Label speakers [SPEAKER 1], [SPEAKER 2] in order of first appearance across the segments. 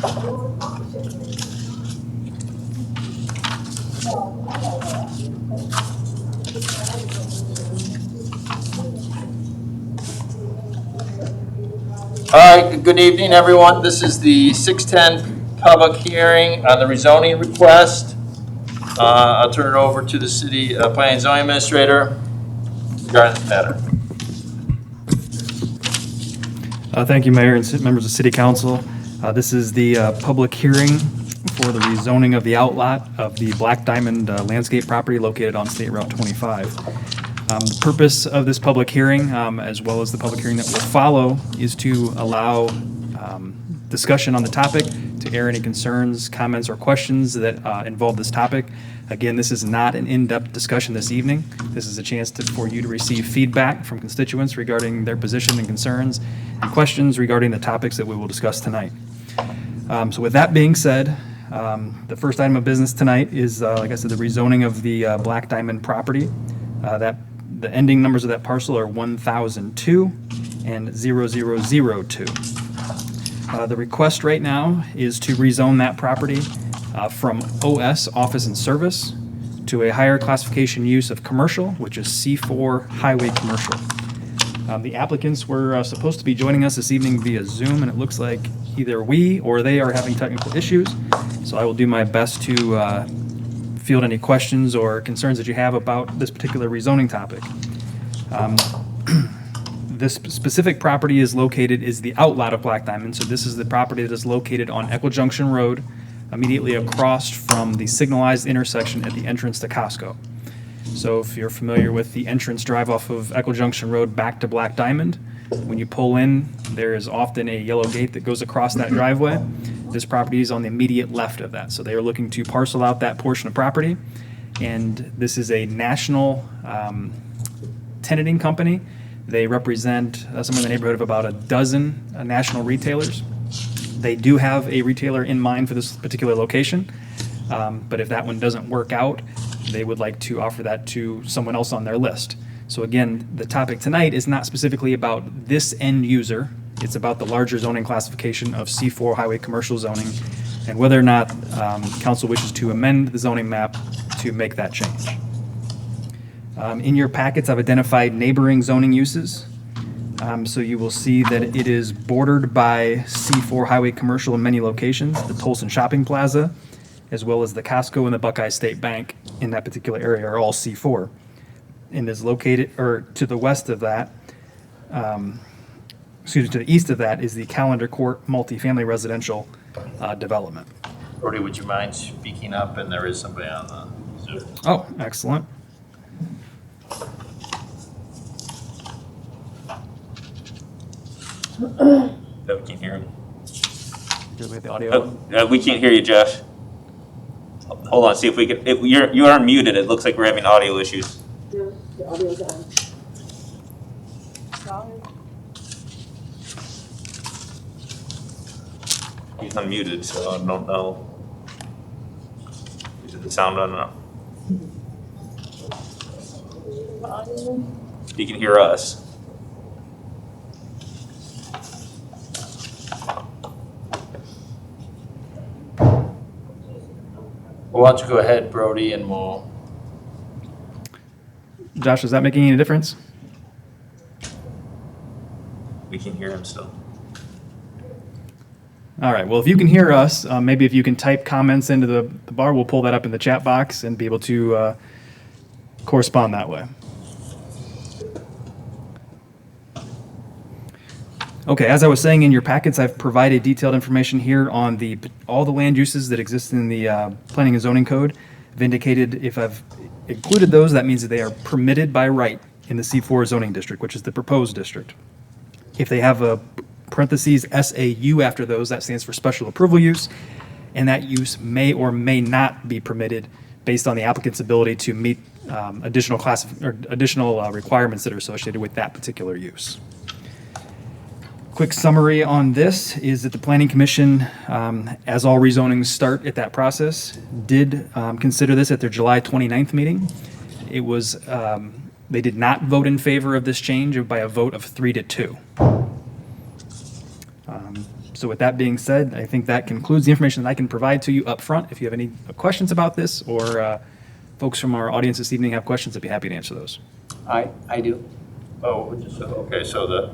[SPEAKER 1] All right, good evening, everyone. This is the 6:10 public hearing on the rezoning request. I'll turn it over to the city planning and zoning administrator regarding this matter.
[SPEAKER 2] Thank you, Mayor and members of City Council. This is the public hearing for the rezoning of the outlot of the Black Diamond landscape property located on State Route 25. The purpose of this public hearing, as well as the public hearing that will follow, is to allow discussion on the topic, to air any concerns, comments, or questions that involve this topic. Again, this is not an in-depth discussion this evening. This is a chance for you to receive feedback from constituents regarding their position and concerns and questions regarding the topics that we will discuss tonight. So with that being said, the first item of business tonight is, like I said, the rezoning of the Black Diamond property. The ending numbers of that parcel are 1002 and 0002. The request right now is to rezone that property from OS, Office and Service, to a higher classification use of commercial, which is C4 Highway Commercial. The applicants were supposed to be joining us this evening via Zoom, and it looks like either we or they are having technical issues. So I will do my best to field any questions or concerns that you have about this particular rezoning topic. This specific property is the outlot of Black Diamond. So this is the property that is located on Echo Junction Road, immediately across from the signalized intersection at the entrance to Costco. So if you're familiar with the entrance drive off of Echo Junction Road back to Black Diamond, when you pull in, there is often a yellow gate that goes across that driveway. This property is on the immediate left of that. So they are looking to parcel out that portion of property. And this is a national tenanting company. They represent somewhere in the neighborhood of about a dozen national retailers. They do have a retailer in mind for this particular location, but if that one doesn't work out, they would like to offer that to someone else on their list. So again, the topic tonight is not specifically about this end user. It's about the larger zoning classification of C4 highway commercial zoning and whether or not council wishes to amend the zoning map to make that change. In your packets, I've identified neighboring zoning uses. So you will see that it is bordered by C4 highway commercial in many locations, the Tolson Shopping Plaza, as well as the Costco and the Buckeye State Bank in that particular area are all C4. And is located, or to the west of that, to the east of that is the Calendar Court multifamily residential development.
[SPEAKER 1] Brody, would you mind speaking up? And there is somebody on the Zoom.
[SPEAKER 2] Oh, excellent.
[SPEAKER 3] That we can't hear him.
[SPEAKER 2] Good with the audio.
[SPEAKER 3] We can't hear you, Josh. Hold on, see if we can. You are muted. It looks like we're having audio issues.
[SPEAKER 4] No, the audio's on.
[SPEAKER 3] He's unmuted, so I don't know. Is it the sound on? He can hear us.
[SPEAKER 1] Well, why don't you go ahead, Brody, and we'll.
[SPEAKER 2] Josh, is that making any difference?
[SPEAKER 3] We can hear him still.
[SPEAKER 2] All right. Well, if you can hear us, maybe if you can type comments into the bar, we'll pull that up in the chat box and be able to correspond that way. Okay, as I was saying, in your packets, I've provided detailed information here on all the land uses that exist in the Planning and Zoning Code. I've indicated if I've included those, that means that they are permitted by right in the C4 zoning district, which is the proposed district. If they have a parentheses SAU after those, that stands for special approval use, and that use may or may not be permitted based on the applicant's ability to meet additional requirements that are associated with that particular use. Quick summary on this is that the Planning Commission, as all rezonings start at that process, did consider this at their July 29th meeting. It was, they did not vote in favor of this change by a vote of 3-2. So with that being said, I think that concludes the information that I can provide to you up front. If you have any questions about this, or folks from our audience this evening have questions, I'd be happy to answer those.
[SPEAKER 4] I do.
[SPEAKER 1] Oh, okay, so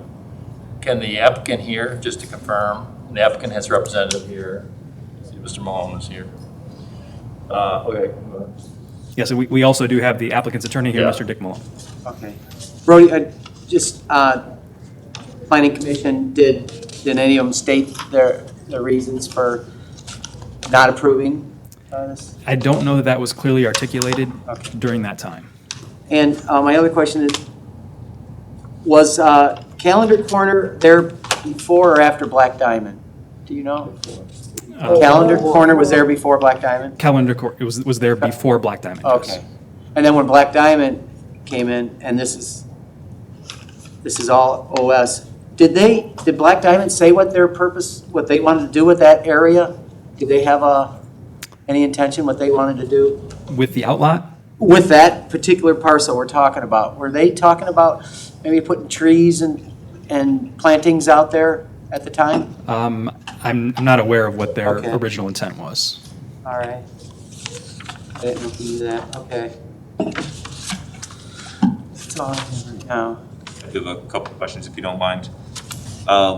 [SPEAKER 1] can the applicant here, just to confirm, the applicant has a representative here, see Mr. Malone is here. Okay.
[SPEAKER 2] Yes, and we also do have the applicant's attorney here,
[SPEAKER 1] Yeah.
[SPEAKER 2] Mr. Dick Malone.
[SPEAKER 4] Okay. Brody, just, planning commission, did any of them state their reasons for not approving this?
[SPEAKER 2] I don't know that that was clearly articulated
[SPEAKER 4] Okay.
[SPEAKER 2] during that time.
[SPEAKER 4] And my other question is, was Calendar Corner there before or after Black Diamond? Do you know? Calendar Corner was there before Black Diamond?
[SPEAKER 2] Calendar Court, it was there before Black Diamond. yes.
[SPEAKER 4] Okay. And then when Black Diamond came in, and this is all OS, did Black Diamond say what their purpose, what they wanted to do with that area? Did they have any intention what they wanted to do
[SPEAKER 2] With the outlot?
[SPEAKER 4] with that particular parcel we're talking about? Were they talking about maybe putting trees and plantings out there at the time?
[SPEAKER 2] I'm not aware of what their
[SPEAKER 4] Okay.
[SPEAKER 2] original intent was.
[SPEAKER 4] All right. I didn't know if you knew that, okay. That's all I have right now.
[SPEAKER 3] I do have a couple of questions if you don't mind.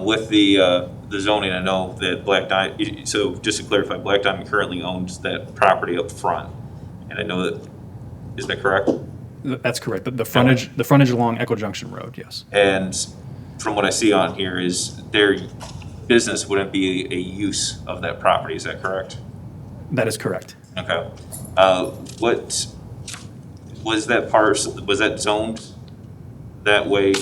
[SPEAKER 3] With the zoning, I know that Black Diamond, so just to clarify, Black Diamond currently owns that property up front. And I know that, is that correct?
[SPEAKER 2] That's correct. The frontage along Echo Junction Road, yes.
[SPEAKER 3] And from what I see on here is their business wouldn't be a use of that property, is that correct?
[SPEAKER 2] That is correct.
[SPEAKER 3] Okay. What, was that parcel, was that zoned that way?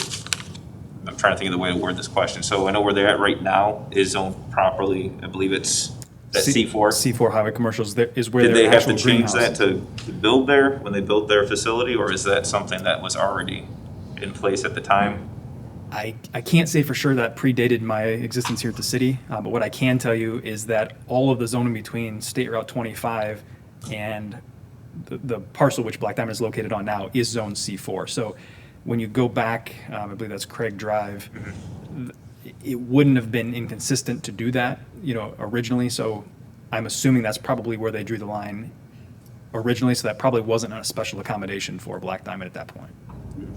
[SPEAKER 3] I'm trying to think of the way to word this question. So I know where they're at right now is zoned properly. I believe it's that C4.
[SPEAKER 2] C4 Highway Commercials is where
[SPEAKER 3] Did
[SPEAKER 2] their
[SPEAKER 3] they have to
[SPEAKER 2] actual
[SPEAKER 3] change
[SPEAKER 2] greenhouse
[SPEAKER 3] that
[SPEAKER 2] is.
[SPEAKER 3] to build there when they built their facility, or is that something that was already in place at the time?
[SPEAKER 2] I can't say for sure that predated my existence here at the city, but what I can tell you is that all of the zoning between State Route 25 and the parcel which Black Diamond is located on now is Zone C4. So when you go back, I believe that's Craig Drive, it wouldn't have been inconsistent to do that, originally. So I'm assuming that's probably where they drew the line originally. So that probably wasn't a special accommodation for Black Diamond at that point.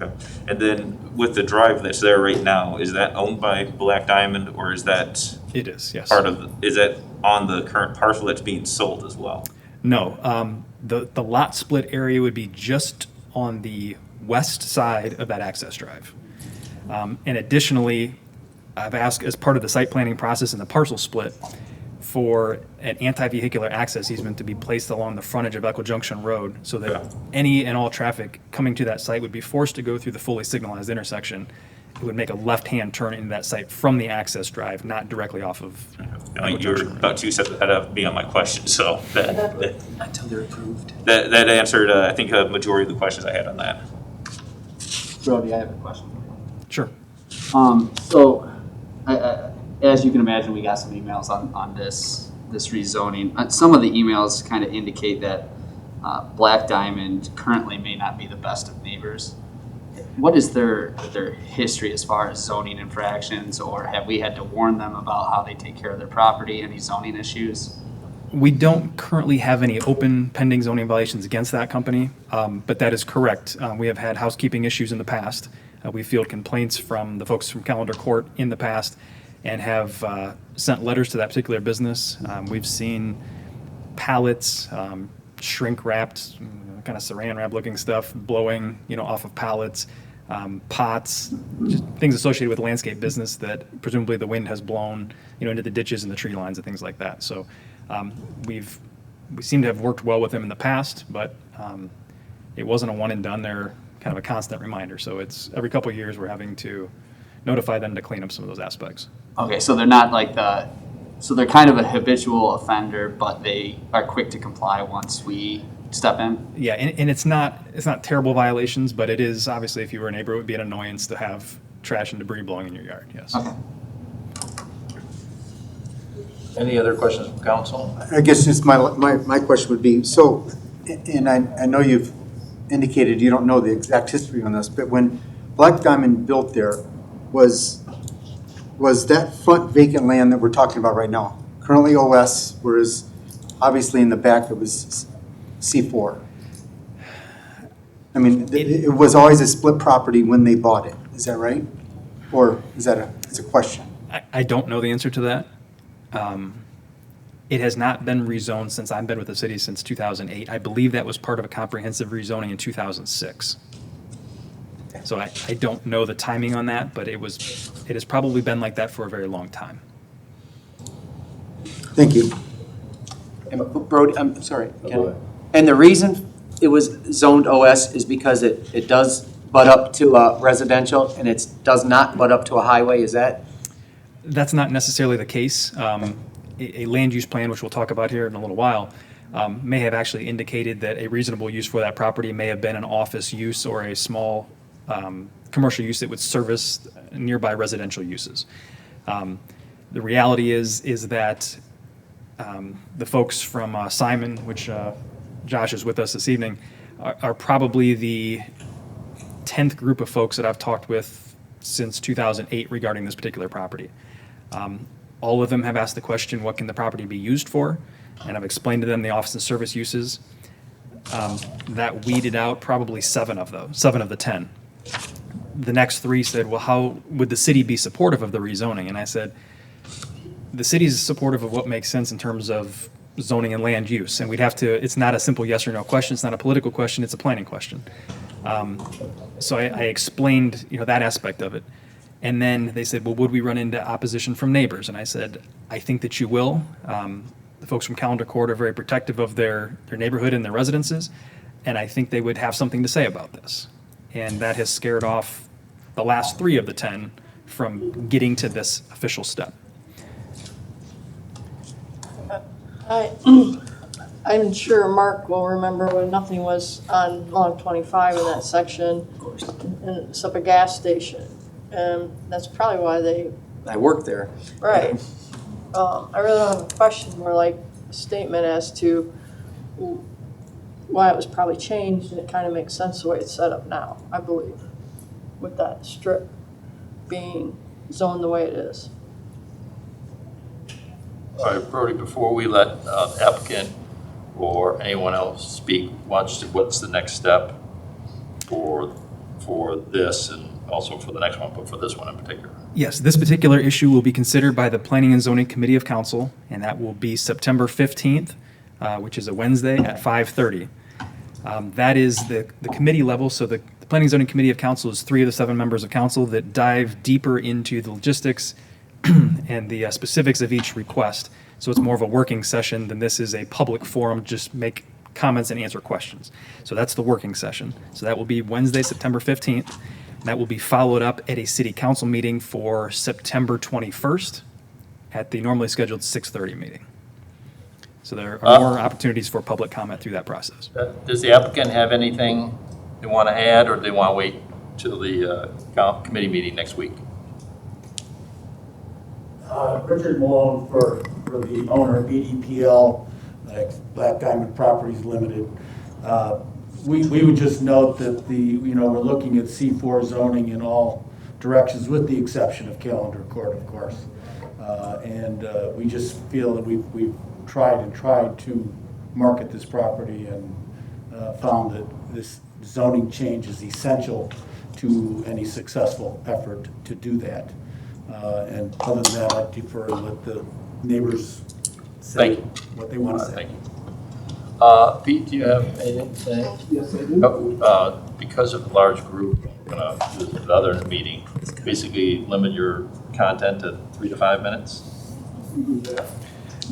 [SPEAKER 3] Okay. And then with the drive that's there right now, is that owned by Black Diamond, or is that
[SPEAKER 2] It is, yes.
[SPEAKER 3] part of, is that on the current parcel that's being sold as well?
[SPEAKER 2] No, the lot split area would be just on the west side of that access drive. And additionally, I've asked as part of the site planning process and the parcel split for an anti-vehicular access easement to be placed along the frontage of Echo Junction Road so that
[SPEAKER 3] Yeah.
[SPEAKER 2] any and all traffic coming to that site would be forced to go through the fully signalized intersection. It would make a left-hand turn into that site from the access drive, not directly off of Echo
[SPEAKER 3] You're
[SPEAKER 2] Junction Road.
[SPEAKER 3] about 2 steps ahead of me on my question, so that
[SPEAKER 4] Until they're approved.
[SPEAKER 3] answered, I think, a majority of the questions I had on that.
[SPEAKER 5] Brody, I have a question for you.
[SPEAKER 2] Sure.
[SPEAKER 5] So, as you can imagine, we got some emails on this rezoning. Some of the emails kind of indicate that Black Diamond currently may not be the best of neighbors. What is their history as far as zoning infractions, or have we had to warn them about how they take care of their property, any zoning issues?
[SPEAKER 2] We don't currently have any open pending zoning violations against that company, but that is correct. We have had housekeeping issues in the past. We field complaints from the folks from Calendar Court in the past and have sent letters to that particular business. We've seen pallets, shrink wrapped, kind of saran wrap looking stuff blowing, off of pallets, pots, just things associated with landscape business that presumably the wind has blown, into the ditches and the tree lines and things like that. So we seem to have worked well with them in the past, but it wasn't a one and done. They're kind of a constant reminder. So it's every couple of years we're having to notify them to clean up some of those aspects.
[SPEAKER 5] Okay, so they're not so they're kind of a habitual offender, but they are quick to comply once we step in?
[SPEAKER 2] Yeah, and it's not terrible violations, but it is, obviously, if you were a neighbor, it would be an annoyance to have trash and debris blowing in your yard, yes.
[SPEAKER 5] Okay.
[SPEAKER 1] Any other questions from council?
[SPEAKER 6] I guess just my question would be, so, and I know you've indicated you don't know the exact history on this, but when Black Diamond built there, was was that front vacant land that we're talking about right now, currently OS, whereas obviously in the back it was C4? I mean, it was always a split property when they bought it, is that right? Or is that it's a question?
[SPEAKER 2] I don't know the answer to that. It has not been rezoned since I've been with the city since 2008. I believe that was part of a comprehensive rezoning in 2006. So I don't know the timing on that, but it has probably been like that for a very long time.
[SPEAKER 6] Thank you.
[SPEAKER 4] And Brody, I'm sorry. Ken. And the reason it was zoned OS is because it does butt up to a residential and it does not butt up to a highway, is that?
[SPEAKER 2] That's not necessarily the case. A land use plan, which we'll talk about here in a little while, may have actually indicated that a reasonable use for that property may have been an office use or a small commercial use that would service nearby residential uses. The reality is that the folks from Simon, which Josh is with us this evening, are probably the 10th group of folks that I've talked with since 2008 regarding this particular property. All of them have asked the question, what can the property be used for? And I've explained to them the office and service uses. That weeded out probably 7 of the 10. The next 3 said, well, how would the city be supportive of the rezoning? And I said, the city's supportive of what makes sense in terms of zoning and land use. And we'd have to, it's not a simple yes or no question. It's not a political question. It's a planning question. So I explained, that aspect of it. And then they said, well, would we run into opposition from neighbors? And I said, I think that you will. The folks from Calendar Court are very protective of their neighborhood and their residences. And I think they would have something to say about this. And that has scared off the last 3 of the 10 from getting to this official step.
[SPEAKER 7] I'm sure Mark will remember when nothing was on Long 25 in that section, and it's up a gas station. And that's probably why
[SPEAKER 4] I worked there.
[SPEAKER 7] right. I really don't have a question, more like a statement as to why it was probably changed, and it kind of makes sense the way it's set up now, I believe, with that strip being zoned the way it is.
[SPEAKER 1] All right, Brody, before we let the applicant or anyone else speak, what's the next step for this and also for the next one, but for this one in particular?
[SPEAKER 2] Yes, this particular issue will be considered by the Planning and Zoning Committee of Council, and that will be September 15th, which is a Wednesday at 5:30. That is the committee level, so the Planning and Zoning Committee of Council is 3 of the 7 members of council that dive deeper into the logistics and the specifics of each request. So it's more of a working session than this is a public forum, just make comments and answer questions. So that's the working session. So that will be Wednesday, September 15th. That will be followed up at a city council meeting for September 21st at the normally scheduled 6:30 meeting. So there are more opportunities for public comment through that process.
[SPEAKER 1] Does the applicant have anything they want to add, or do they want to wait till the committee meeting next week?
[SPEAKER 8] Richard Malone for the owner of BDPL, Black Diamond Properties Limited. We would just note that we're looking at C4 zoning in all directions with the exception of Calendar Court, of course. And we just feel that we've tried to market this property and found that this zoning change is essential to any successful effort to do that. And other than that, I defer and let the neighbors say
[SPEAKER 1] Thank you.
[SPEAKER 8] what they want to say.
[SPEAKER 1] Thank you. Pete, do you have anything to say?
[SPEAKER 8] Yes, I do.
[SPEAKER 1] Because of the large group, we're going to do the other meeting, basically limit your content to 3 to 5 minutes.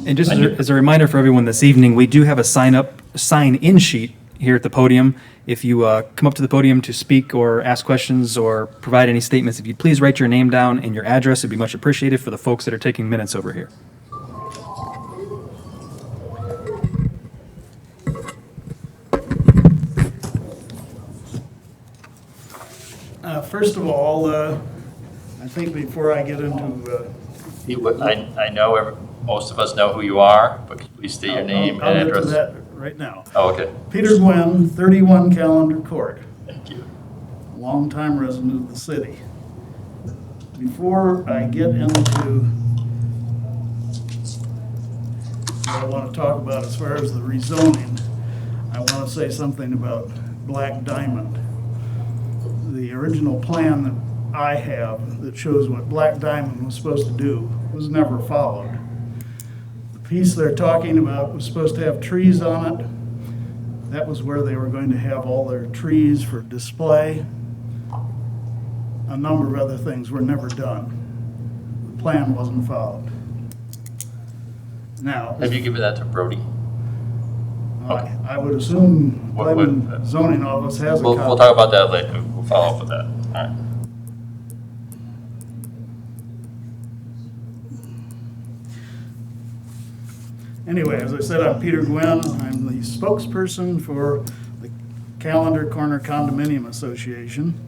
[SPEAKER 2] And just as a reminder for everyone this evening, we do have a sign-in sheet here at the podium. If you come up to the podium to speak or ask questions or provide any statements, if you'd please write your name down and your address, it'd be much appreciated for the folks that are taking minutes over here.
[SPEAKER 8] First of all, I think before I get into...
[SPEAKER 1] I know most of us know who you are, but please state your name and
[SPEAKER 8] I'll get to
[SPEAKER 1] address.
[SPEAKER 8] that right now.
[SPEAKER 1] Oh, okay.
[SPEAKER 8] Peter Gwynn, 31 Calendar Court,
[SPEAKER 1] Thank you.
[SPEAKER 8] longtime resident of the city. before I get into what I want to talk about as far as the rezoning, I want to say something about Black Diamond. The original plan that I have that shows what Black Diamond was supposed to do was never followed. The piece they're talking about was supposed to have trees on it. That was where they were going to have all their trees for display. A number of other things were never done. The plan wasn't followed. Now,
[SPEAKER 1] Have you given that to Brody?
[SPEAKER 8] I would assume
[SPEAKER 1] What-
[SPEAKER 8] planning zoning office has a copy.
[SPEAKER 1] We'll talk about that later. We'll follow up with that. All right.
[SPEAKER 8] Anyway, as I said, I'm Peter Gwynn. I'm the spokesperson for the Callender Corner Condominium Association.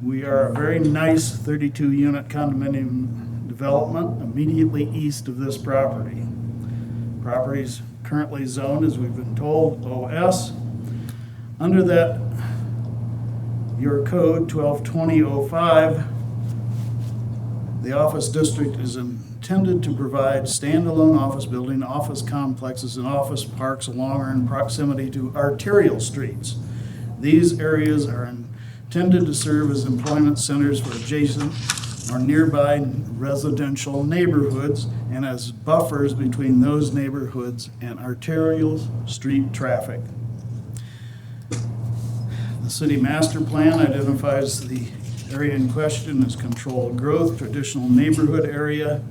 [SPEAKER 8] We are a very nice 32-unit condominium development immediately east of this property. Property's currently zoned, as we've been told, OS. Under that, your code 122005, the office district is intended to provide standalone office building, office complexes, and office parks along or in proximity to arterial streets. These areas are intended to serve as employment centers for adjacent or nearby residential neighborhoods and as buffers between those neighborhoods and arterial street traffic. The city master plan identifies the area in question as controlled growth, traditional neighborhood area.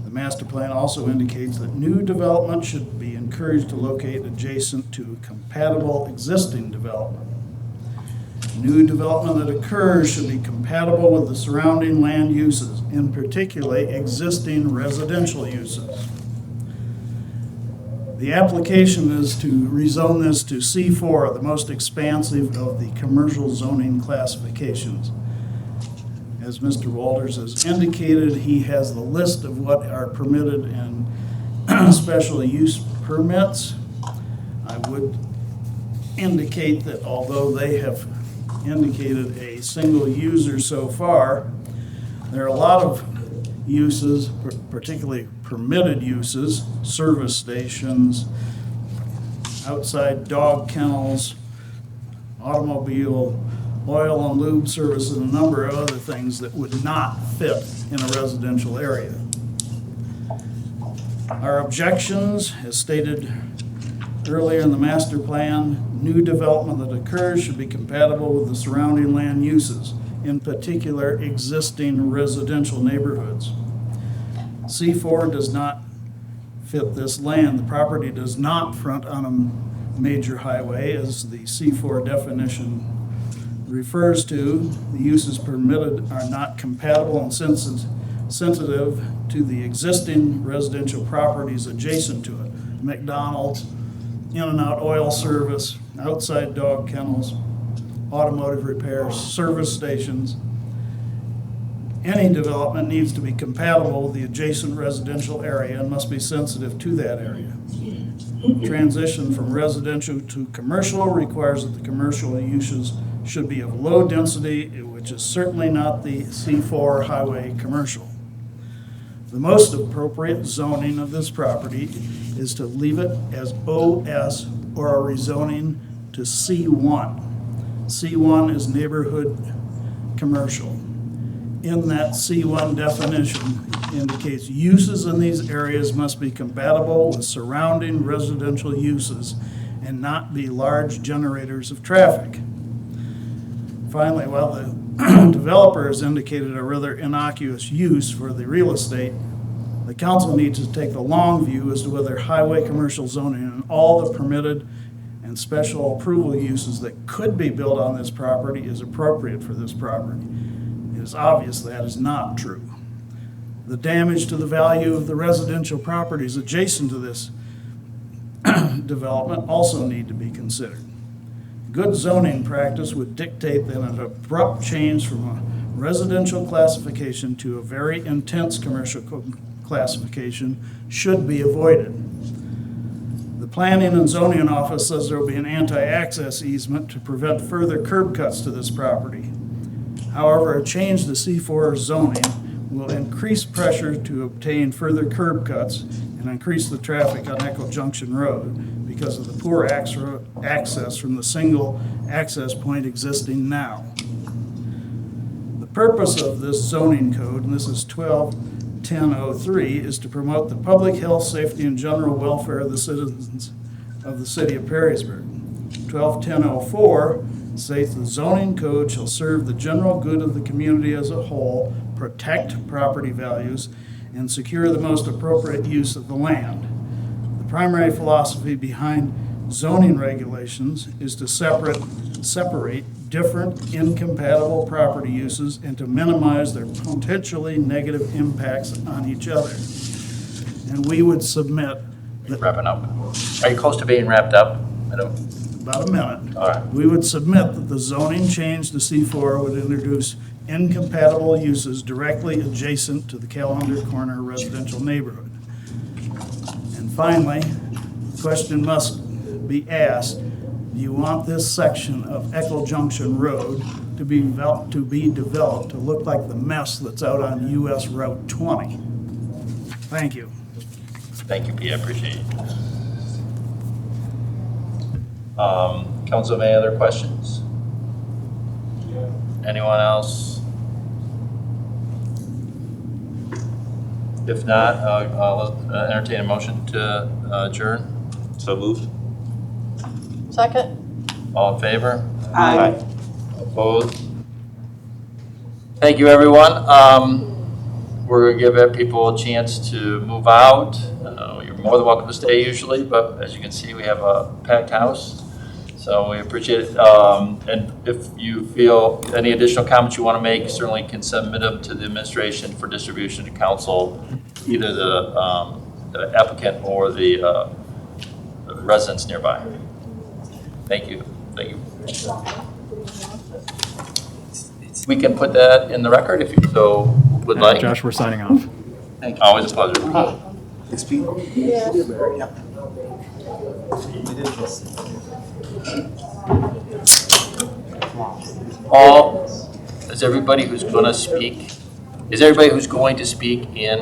[SPEAKER 8] The master plan also indicates that new development should be encouraged to locate adjacent to compatible existing development. New development that occurs should be compatible with the surrounding land uses, in particular existing residential uses. The application is to rezone this to C4, the most expansive of the commercial zoning classifications. As Mr. Walters has indicated, he has the list of what are permitted in special use permits. I would indicate that although they have indicated a single user so far, there are a lot of uses, particularly permitted uses, service stations, outside dog kennels, automobile, oil and lube service, and a number of other things that would not fit in a residential area. Our objections, as stated earlier in the master plan, new development that occurs should be compatible with the surrounding land uses, in particular existing residential neighborhoods. C4 does not fit this land. The property does not front on a major highway, as the C4 definition refers to. The uses permitted are not compatible and sensitive to the existing residential properties adjacent to it. McDonald's, in-and-out oil service, outside dog kennels, automotive repairs, service stations. Any development needs to be compatible with the adjacent residential area and must be sensitive to that area. Transition from residential to commercial requires that the commercial uses should be of low density, which is certainly not the C4 highway commercial. The most appropriate zoning of this property is to leave it as OS or a rezoning to C1. C1 is neighborhood commercial. In that C1 definition indicates uses in these areas must be compatible with surrounding residential uses and not be large generators of traffic. Finally, while the developer has indicated a rather innocuous use for the real estate, the council needs to take the long view as to whether highway commercial zoning and all the permitted and special approval uses that could be built on this property is appropriate for this property. It is obvious that is not true. The damage to the value of the residential properties adjacent to this development also need to be considered. Good zoning practice would dictate that an abrupt change from a residential classification to a very intense commercial classification should be avoided. The Planning and Zoning Office says there will be an anti-access easement to prevent further curb cuts to this property.
[SPEAKER 9] However, a change to C4 zoning will increase pressure to obtain further curb cuts and increase the traffic on Echo Junction Road because of the poor access from the single access point existing now. The purpose of this zoning code, and this is 12-1003, is to promote the public health, safety, and general welfare of the citizens of the city of Perrysburg. 12-1004 states the zoning code shall serve the general good of the community as a whole, protect property values, and secure the most appropriate use of the land. The primary philosophy behind zoning regulations is to separate different incompatible property uses and to minimize their potentially negative impacts on each other. And we would submit that
[SPEAKER 1] Wrapping up. Are you close to being wrapped up? I don't,
[SPEAKER 9] about a minute.
[SPEAKER 1] all right.
[SPEAKER 9] We would submit that the zoning change to C4 would introduce incompatible uses directly adjacent to the Callender Corner residential neighborhood. And finally, the question must be asked, do you want this section of Echo Junction Road to be developed to look like the mess that's out on US Route 20? Thank you.
[SPEAKER 1] Thank you, Pete, I appreciate it. Council, any other questions? Anyone else? If not, I'll entertain a motion to adjourn.
[SPEAKER 3] So moved.
[SPEAKER 7] Second?
[SPEAKER 1] All in favor?
[SPEAKER 3] Aye.
[SPEAKER 1] Opposed? Thank you, everyone. We're gonna give people a chance to move out. You're more than welcome to stay usually, but as you can see, we have a packed house. So we appreciate it. And if you feel any additional comments you want to make, certainly can submit them to the administration for distribution to council, either the applicant or the residents nearby. Thank you. Thank you. We can put that in the record if you so would like.
[SPEAKER 2] Josh, we're signing off.
[SPEAKER 1] Always a pleasure.
[SPEAKER 6] Thanks, Pete.
[SPEAKER 1] Paul, is everybody who's going to speak, in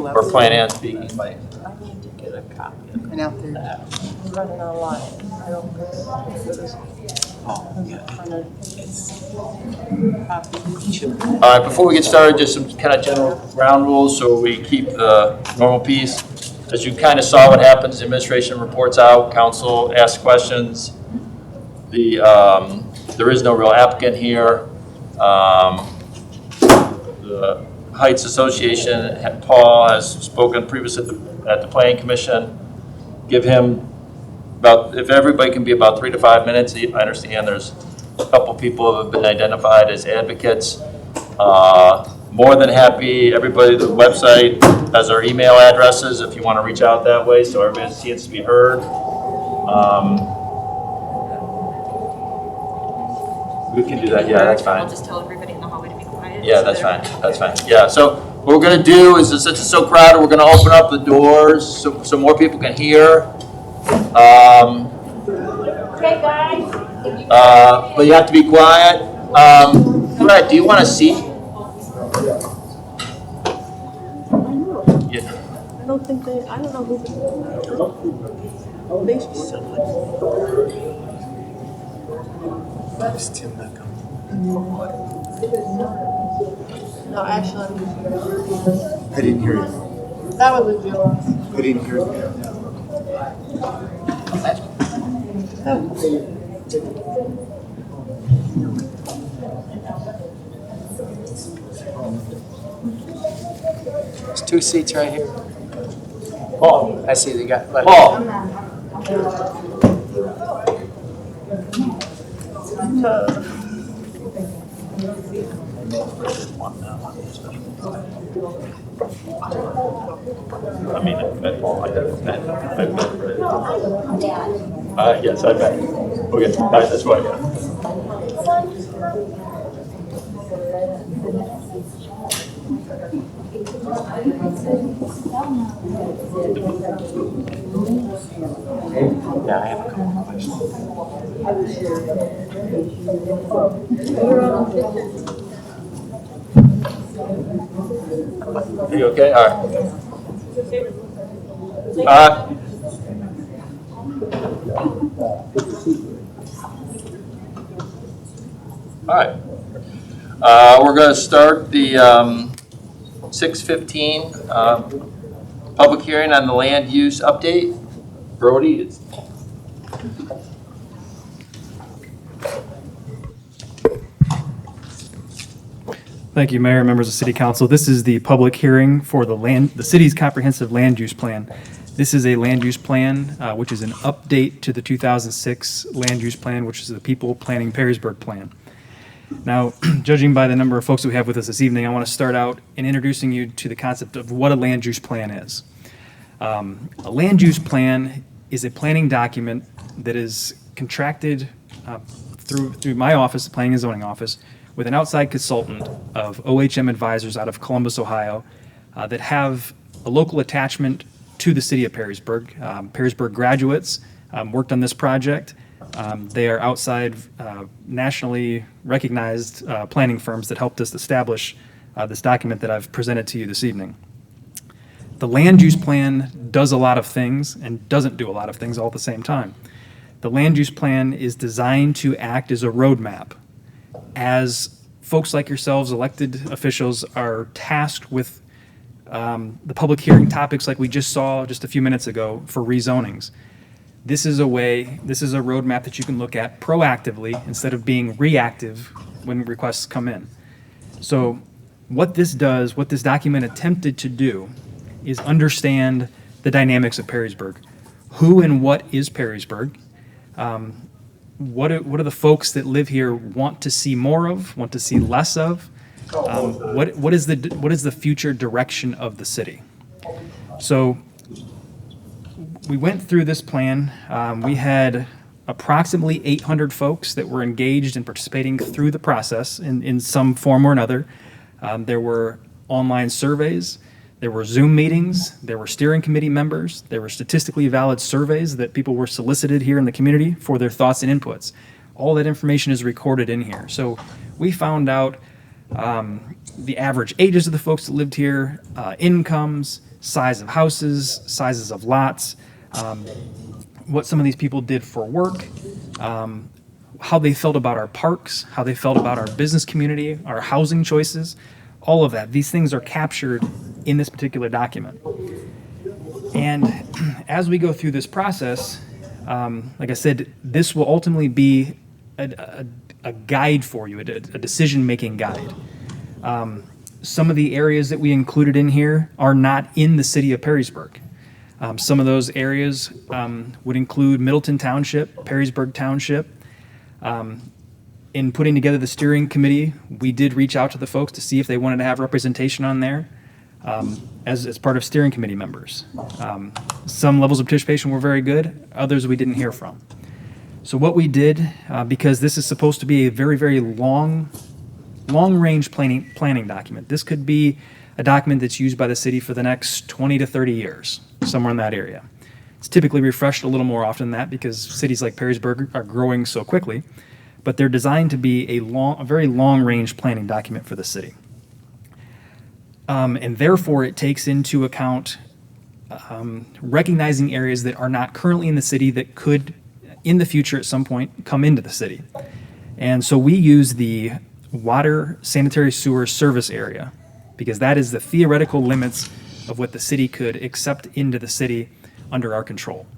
[SPEAKER 1] or planning on speaking?
[SPEAKER 7] I need to get a copy of it. And out there. I'm running online. I don't know if it is.
[SPEAKER 1] All right, before we get started, just some kind of general ground rules so we keep the normal piece. As you kind of saw what happens, the administration reports out, council asks questions. There is no real applicant here. The Heights Association, Paul has spoken previously at the Planning Commission. Give him if everybody can be about 3 to 5 minutes. I understand there's a couple people who have been identified as advocates. More than happy, everybody, the website has our email addresses if you want to reach out that way so everybody has a chance to be heard. We can do that, yeah, that's fine.
[SPEAKER 10] I'll just tell everybody in the hallway to be quiet.
[SPEAKER 1] Yeah,
[SPEAKER 10] so
[SPEAKER 1] that's
[SPEAKER 10] they're-
[SPEAKER 1] fine, that's fine. Yeah, so what we're gonna do is, since it's so crowded, we're gonna open up the doors so more people can hear.
[SPEAKER 10] Okay, guys.
[SPEAKER 1] But you have to be quiet. Fred, do you want a seat? Yeah.
[SPEAKER 7] I don't think I don't know who. They should still
[SPEAKER 6] Is Tim not coming?
[SPEAKER 7] No, actually,
[SPEAKER 6] I didn't hear it.
[SPEAKER 7] that was a deal.
[SPEAKER 6] I didn't hear it.
[SPEAKER 4] There's 2 seats right here.
[SPEAKER 1] Paul,
[SPEAKER 4] I see they got.
[SPEAKER 1] Paul. I mean, I've met Paul, I've met yes, I've met him. Okay, that's right, yeah.
[SPEAKER 4] Yeah, I have a couple.
[SPEAKER 1] Are you okay? All right. All right. We're going to start the 6:15 public hearing on the land use update. Brody, it's
[SPEAKER 2] Thank you, Mayor, members of City Council. This is the public hearing for the city's comprehensive land use plan. This is a land use plan, which is an update to the 2006 land use plan, which is the People Planning Perrysburg plan. Now, judging by the number of folks that we have with us this evening, I want to start out in introducing you to the concept of what a land use plan is. A land use plan is a planning document that is contracted through my office, the Planning and Zoning Office, with an outside consultant of OHM advisors out of Columbus, Ohio, that have a local attachment to the city of Perrysburg. Perrysburg graduates worked on this project. They are outside nationally recognized planning firms that helped us establish this document that I've presented to you this evening. The land use plan does a lot of things and doesn't do a lot of things all at the same time. The land use plan is designed to act as a roadmap. As folks like yourselves, elected officials, are tasked with the public hearing topics like we just saw just a few minutes ago for rezonings. This is a roadmap that you can look at proactively instead of being reactive when requests come in. So what this document attempted to do is understand the dynamics of Perrysburg. Who and what is Perrysburg? What are the folks that live here want to see more of, want to see less of? What is the future direction of the city? So we went through this plan. We had approximately 800 folks that were engaged and participating through the process in some form or another. There were online surveys. There were Zoom meetings, there were steering committee members, there were statistically valid surveys that people were solicited here in the community for their thoughts and inputs. All that information is recorded in here. So we found out the average ages of the folks that lived here, incomes, size of houses, sizes of lots, what some of these people did for work, how they felt about our parks, how they felt about our business community, our housing choices, all of that. These things are captured in this particular document. And as we go through this process, like I said, this will ultimately be a guide for you, a decision-making guide. Some of the areas that we included in here are not in the city of Perrysburg. Some of those areas would include Middleton Township, Perrysburg Township. In putting together the steering committee, we did reach out to the folks to see if they wanted to have representation on there as part of steering committee members. Some levels of participation were very good, others we didn't hear from. So what we did, because this is supposed to be a very, very long-range planning document. This could be a document that's used by the city for the next 20 to 30 years, somewhere in that area. It's typically refreshed a little more often than that because cities like Perrysburg are growing so quickly, but they're designed to be a very long-range planning document for the city. And therefore, it takes into account recognizing areas that are not currently in the city that could, in the future at some point, come into the city. And so we use the water sanitary sewer service area because that is the theoretical limits of what the city could accept into the city under our control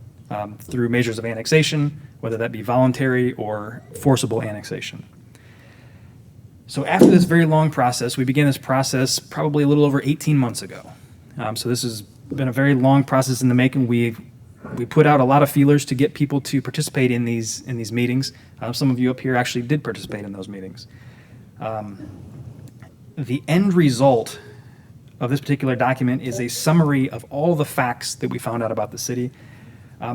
[SPEAKER 2] through measures of annexation, whether that be voluntary or forcible annexation. So after this very long process, we began this process probably a little over 18 months ago. So this has been a very long process in the making. We put out a lot of feelers to get people to participate in these meetings. Some of you up here actually did participate in those meetings. The end result of this particular document is a summary of all the facts that we found out about the city.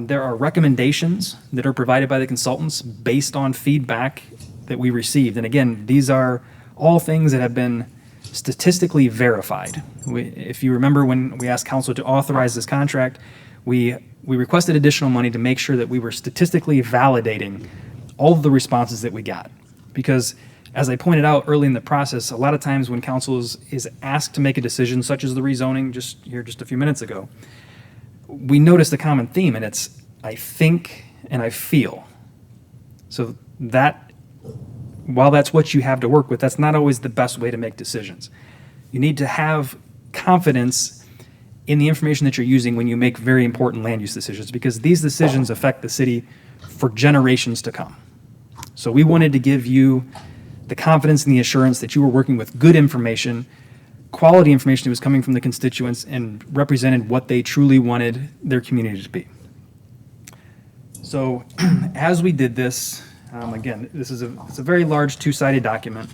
[SPEAKER 2] There are recommendations that are provided by the consultants based on feedback that we received. And again, these are all things that have been statistically verified. If you remember when we asked council to authorize this contract, we we requested additional money to make sure that we were statistically validating all of the responses that we got. Because as I pointed out early in the process, a lot of times when council is asked to make a decision, such as the rezoning just a few minutes ago, we noticed a common theme, and it's I think and I feel. So that, while that's what you have to work with, that's not always the best way to make decisions. You need to have confidence in the information that you're using when you make very important land use decisions, because these decisions affect the city for generations to come. So we wanted to give you the confidence and the assurance that you were working with good information, quality information that was coming from the constituents and represented what they truly wanted their community to be. So as we did this, again, it's a very large two-sided document.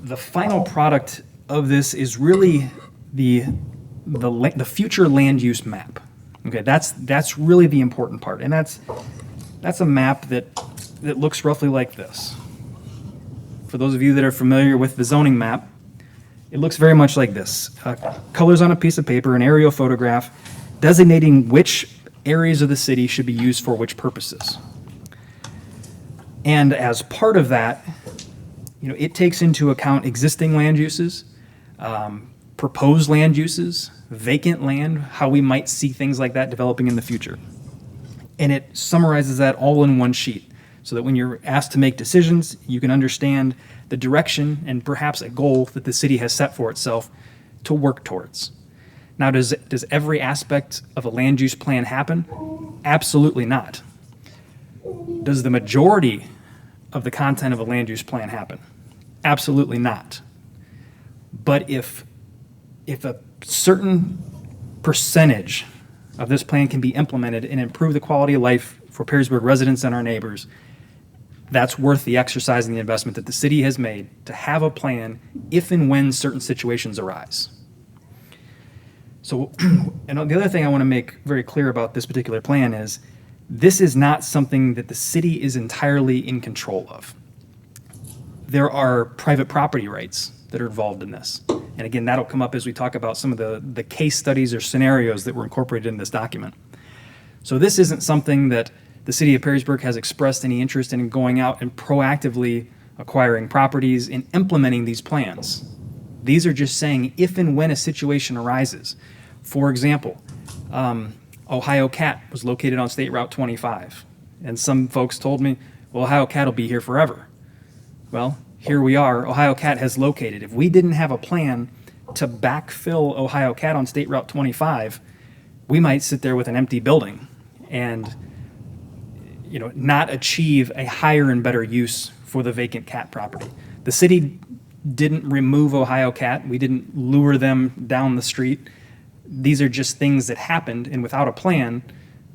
[SPEAKER 2] The final product of this is really the future land use map. Okay, that's really the important part, and that's a map that looks roughly like this. For those of you that are familiar with the zoning map, it looks very much like this. Colors on a piece of paper, an aerial photograph, designating which areas of the city should be used for which purposes. And as part of that, it takes into account existing land uses, proposed land uses, vacant land, how we might see things like that developing in the future. And it summarizes that all in one sheet so that when you're asked to make decisions, you can understand the direction and perhaps a goal that the city has set for itself to work towards. Now, does every aspect of a land use plan happen? Absolutely not. Does the majority of the content of a land use plan happen? Absolutely not. But if a certain percentage of this plan can be implemented and improve the quality of life for Perrysburg residents and our neighbors, that's worth the exercise and the investment that the city has made to have a plan if and when certain situations arise. So, and the other thing I want to make very clear about this particular plan is this is not something that the city is entirely in control of. There are private property rights that are involved in this. And again, that'll come up as we talk about some of the case studies or scenarios that were incorporated in this document. So this isn't something that the city of Perrysburg has expressed any interest in going out and proactively acquiring properties and implementing these plans. These are just saying if and when a situation arises. For example, Ohio Cat was located on State Route 25. And some folks told me, well, Ohio Cat will be here forever. Well, here we are. Ohio Cat has located. If we didn't have a plan to backfill Ohio Cat on State Route 25, we might sit there with an empty building and not achieve a higher and better use for the vacant cat property. The city didn't remove Ohio Cat. We didn't lure them down the street. These are just things that happened, and without a plan,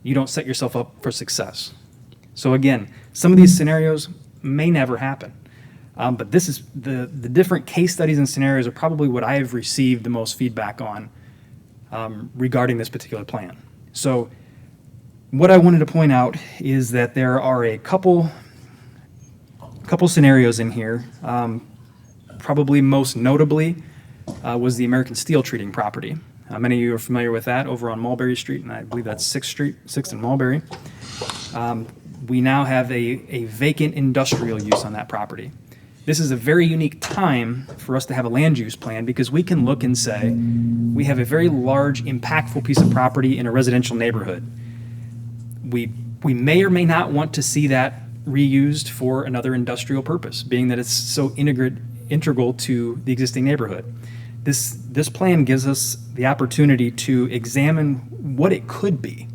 [SPEAKER 2] you don't set yourself up for success. So again, some of these scenarios may never happen. But this is the different case studies and scenarios are probably what I have received the most feedback on regarding this particular plan. So what I wanted to point out is that there are a couple scenarios in here. Probably most notably was the American Steel Treating property. Many of you are familiar with that over on Mulberry Street, and I believe that's 6th Street, 6th and Mulberry. We now have a vacant industrial use on that property. This is a very unique time for us to have a land use plan because we can look and say, we have a very large, impactful piece of property in a residential neighborhood. We may or may not want to see that reused for another industrial purpose, being that it's so integral to the existing neighborhood. This plan gives us the opportunity to examine what it could be,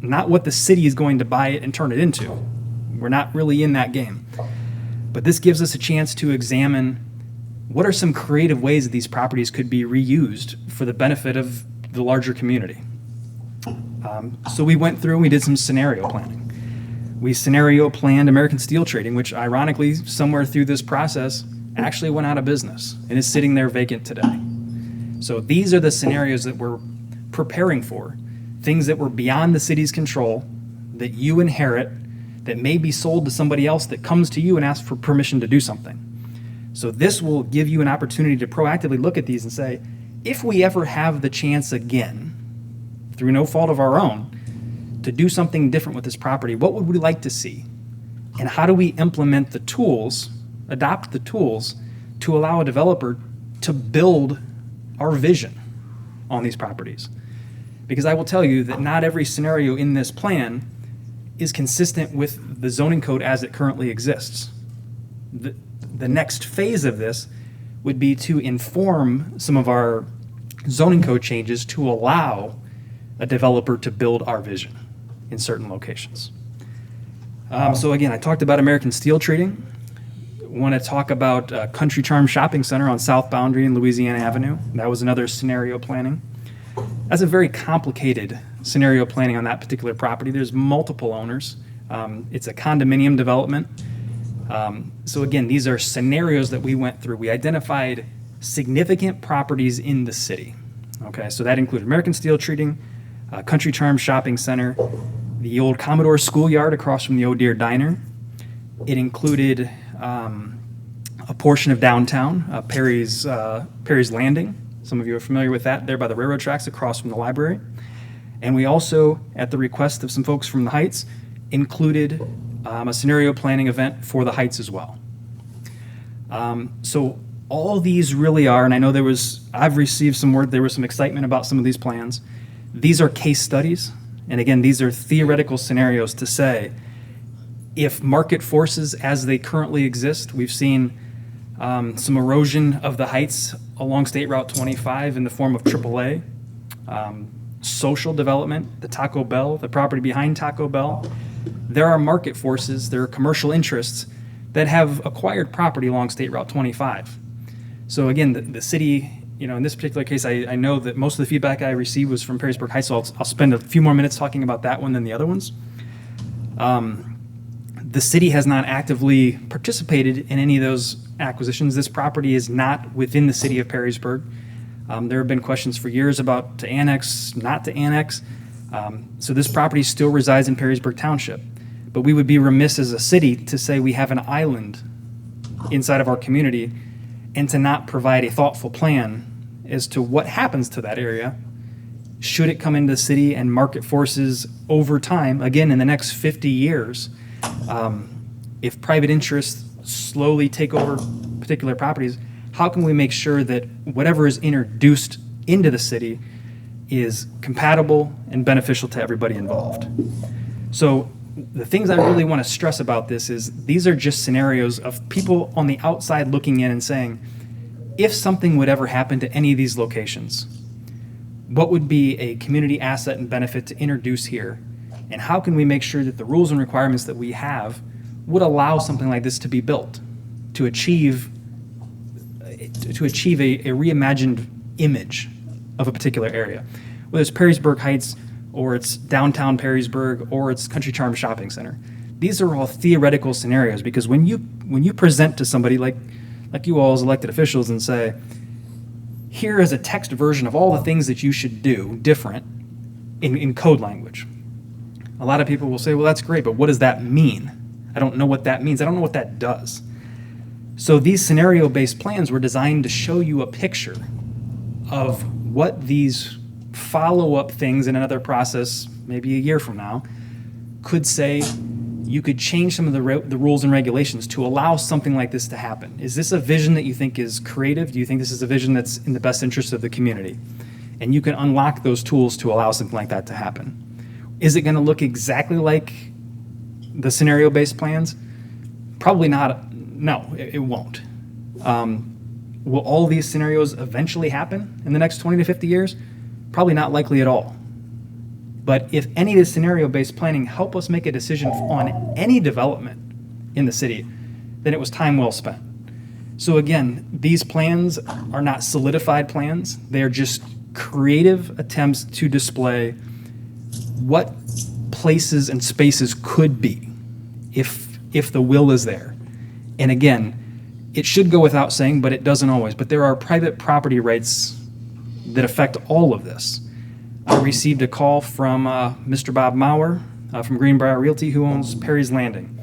[SPEAKER 2] not what the city is going to buy it and turn it into. We're not really in that game. But this gives us a chance to examine what are some creative ways that these properties could be reused for the benefit of the larger community. So we went through and we did some scenario planning. We scenario planned American Steel Trading, which ironically, somewhere through this process, actually went out of business and is sitting there vacant today. So these are the scenarios that we're preparing for, things that were beyond the city's control, that you inherit, that may be sold to somebody else that comes to you and asks for permission to do something. So this will give you an opportunity to proactively look at these and say, if we ever have the chance again through no fault of our own, to do something different with this property, what would we like to see? And how do we implement the tools, adopt the tools to allow a developer to build our vision on these properties? Because I will tell you that not every scenario in this plan is consistent with the zoning code as it currently exists. The next phase of this would be to inform some of our zoning code changes to allow a developer to build our vision in certain locations. So again, I talked about American steel treating. Want to talk about Country Charm Shopping Center on South Boundary and Louisiana Avenue. That was another scenario planning. That's a very complicated scenario planning on that particular property. There's multiple owners. It's a condominium development. So again, these are scenarios that we went through. We identified significant properties in the city. Okay, so that included American Steel Treating, Country Charm Shopping Center, the old Commodore Schoolyard across from the O'Dear Diner. It included a portion of downtown, Perry's Landing. Some of you are familiar with that, there by the railroad tracks across from the library. And we also, at the request of some folks from the Heights, included a scenario planning event for the Heights as well. So all these really are, and I know I've received some word, there was some excitement about some of these plans. These are case studies, and again, these are theoretical scenarios to say, if market forces as they currently exist, we've seen some erosion of the Heights along State Route 25 in the form of AAA, social development, the Taco Bell, the property behind Taco Bell. There are market forces, there are commercial interests that have acquired property along State Route 25. So again, the city, in this particular case, I know that most of the feedback I received was from Perrysburg Heights, so I'll spend a few more minutes talking about that one than the other ones. The city has not actively participated in any of those acquisitions. This property is not within the city of Perrysburg. There have been questions for years about to annex, not to annex. So this property still resides in Perrysburg Township. But we would be remiss as a city to say we have an island inside of our community and to not provide a thoughtful plan as to what happens to that area should it come into the city and market forces over time, again, in the next 50 years, if private interests slowly take over particular properties, how can we make sure that whatever is introduced into the city is compatible and beneficial to everybody involved? So the things I really want to stress about this is these are just scenarios of people on the outside looking in and saying, if something would ever happen to any of these locations, what would be a community asset and benefit to introduce here? And how can we make sure that the rules and requirements that we have would allow something like this to be built, to achieve a reimagined image of a particular area, whether it's Perrysburg Heights or it's downtown Perrysburg or it's Country Charm Shopping Center. These are all theoretical scenarios because when you present to somebody like you all as elected officials and say, here is a text version of all the things that you should do different in code language. A lot of people will say, well, that's great, but what does that mean? I don't know what that means. I don't know what that does. So these scenario-based plans were designed to show you a picture of what these follow-up things in another process, maybe a year from now, could say. You could change some of the rules and regulations to allow something like this to happen. Is this a vision that you think is creative? Do you think this is a vision that's in the best interest of the community? And you can unlock those tools to allow something like that to happen. Is it going to look exactly like the scenario-based plans? Probably not. No, it won't. Will all these scenarios eventually happen in the next 20 to 50 years? Probably not likely at all. But if any of the scenario-based planning help us make a decision on any development in the city, then it was time well spent. So again, these plans are not solidified plans. They are just creative attempts to display what places and spaces could be if the will is there. And again, it should go without saying, but it doesn't always. But there are private property rights that affect all of this. I received a call from Mr. Bob Maurer from Greenbrier Realty, who owns Perry's Landing,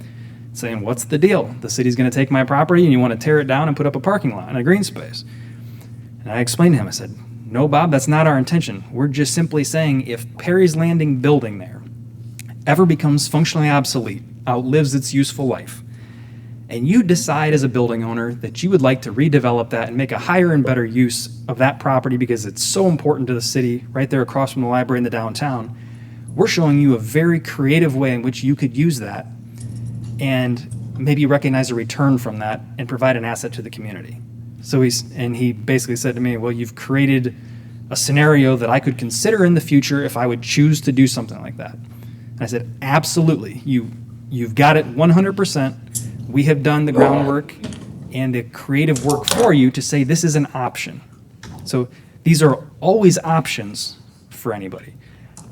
[SPEAKER 2] saying, what's the deal? The city's going to take my property and you want to tear it down and put up a parking lot and a green space. And I explained to him, I said, no, Bob, that's not our intention. We're just simply saying if Perry's Landing building there ever becomes functionally obsolete, outlives its useful life, and you decide as a building owner that you would like to redevelop that and make a higher and better use of that property because it's so important to the city, right there across from the library in the downtown, we're showing you a very creative way in which you could use that and maybe recognize a return from that and provide an asset to the community. So he basically said to me, well, you've created a scenario that I could consider in the future if I would choose to do something like that. And I said, absolutely. You've got it 100%. We have done the groundwork and the creative work for you to say this is an option. So these are always options for anybody.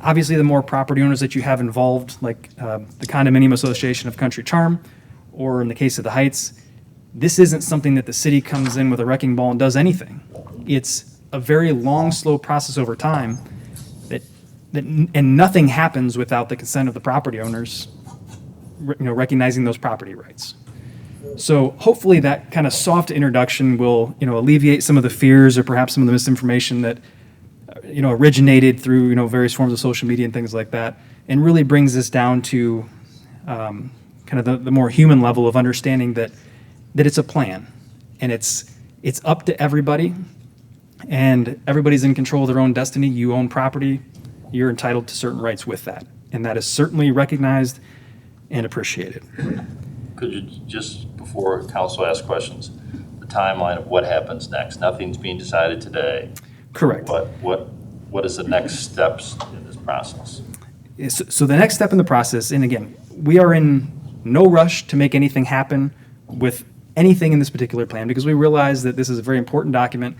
[SPEAKER 2] Obviously, the more property owners that you have involved, like the Condominium Association of Country Charm, or in the case of the Heights, this isn't something that the city comes in with a wrecking ball and does anything. It's a very long, slow process over time and nothing happens without the consent of the property owners, recognizing those property rights. So hopefully that kind of soft introduction will, alleviate some of the fears or perhaps some of the misinformation that, originated through, various forms of social media and things like that, and really brings this down to kind of the more human level of understanding that it's a plan and it's up to everybody and everybody's in control of their own destiny. You own property, you're entitled to certain rights with that. And that is certainly recognized and appreciated.
[SPEAKER 1] Could you just, before council asks questions, the timeline of what happens next? Nothing's being decided today.
[SPEAKER 2] Correct.
[SPEAKER 1] What is the next steps in this process?
[SPEAKER 2] So the next step in the process, and again, we are in no rush to make anything happen with anything in this particular plan because we realize that this is a very important document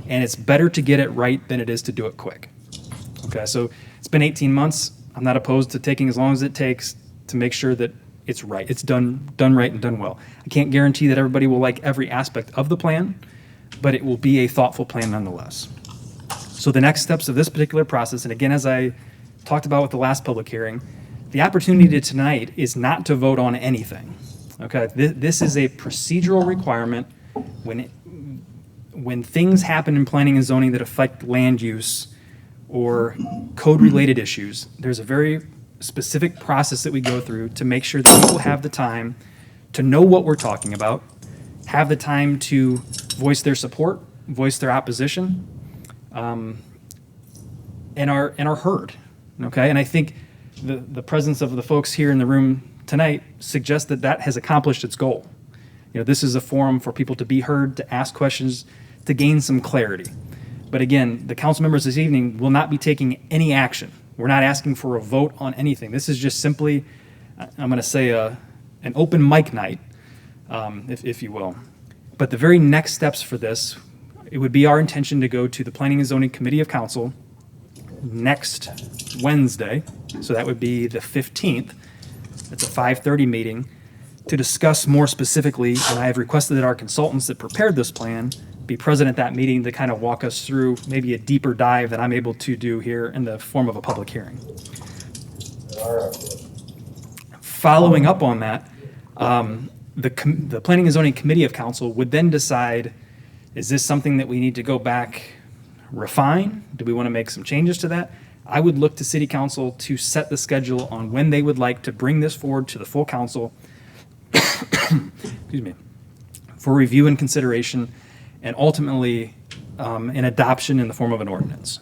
[SPEAKER 2] and it's better to get it right than it is to do it quick. Okay, so it's been 18 months. I'm not opposed to taking as long as it takes to make sure that it's right. It's done right and done well. I can't guarantee that everybody will like every aspect of the plan, but it will be a thoughtful plan nonetheless. So the next steps of this particular process, and again, as I talked about with the last public hearing, the opportunity tonight is not to vote on anything. Okay, this is a procedural requirement when things happen in planning and zoning that affect land use or code-related issues. There's a very specific process that we go through to make sure that people have the time to know what we're talking about, have the time to voice their support, voice their opposition, and are heard. Okay, and I think the presence of the folks here in the room tonight suggests that has accomplished its goal. This is a forum for people to be heard, to ask questions, to gain some clarity. But again, the council members this evening will not be taking any action. We're not asking for a vote on anything. This is just simply, I'm going to say, an open mic night, if you will. But the very next steps for this, it would be our intention to go to the Planning and Zoning Committee of Council next Wednesday. So that would be the 15th. It's a 5:30 meeting to discuss more specifically, and I have requested that our consultants that prepared this plan be present at that meeting to kind of walk us through maybe a deeper dive that I'm able to do here in the form of a public hearing. Following up on that, the Planning and Zoning Committee of Council would then decide, is this something that we need to go back, refine? Do we want to make some changes to that? I would look to City Council to set the schedule on when they would like to bring this forward to the full council excuse me, for review and consideration, and ultimately an adoption in the form of an ordinance.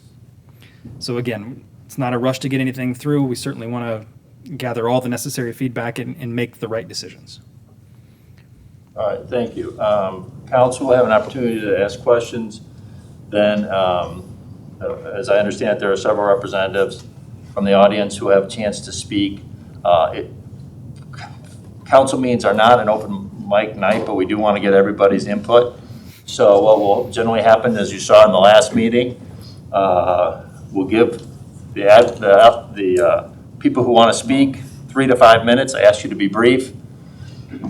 [SPEAKER 2] So again, it's not a rush to get anything through. We certainly want to gather all the necessary feedback and make the right decisions.
[SPEAKER 1] All right, thank you. Council will have an opportunity to ask questions. Then, as I understand it, there are several representatives from the audience who have a chance to speak. Council meetings are not an open mic night, but we do want to get everybody's input. So what will generally happen, as you saw in the last meeting, we'll give the people who want to speak 3 to 5 minutes. I ask you to be brief.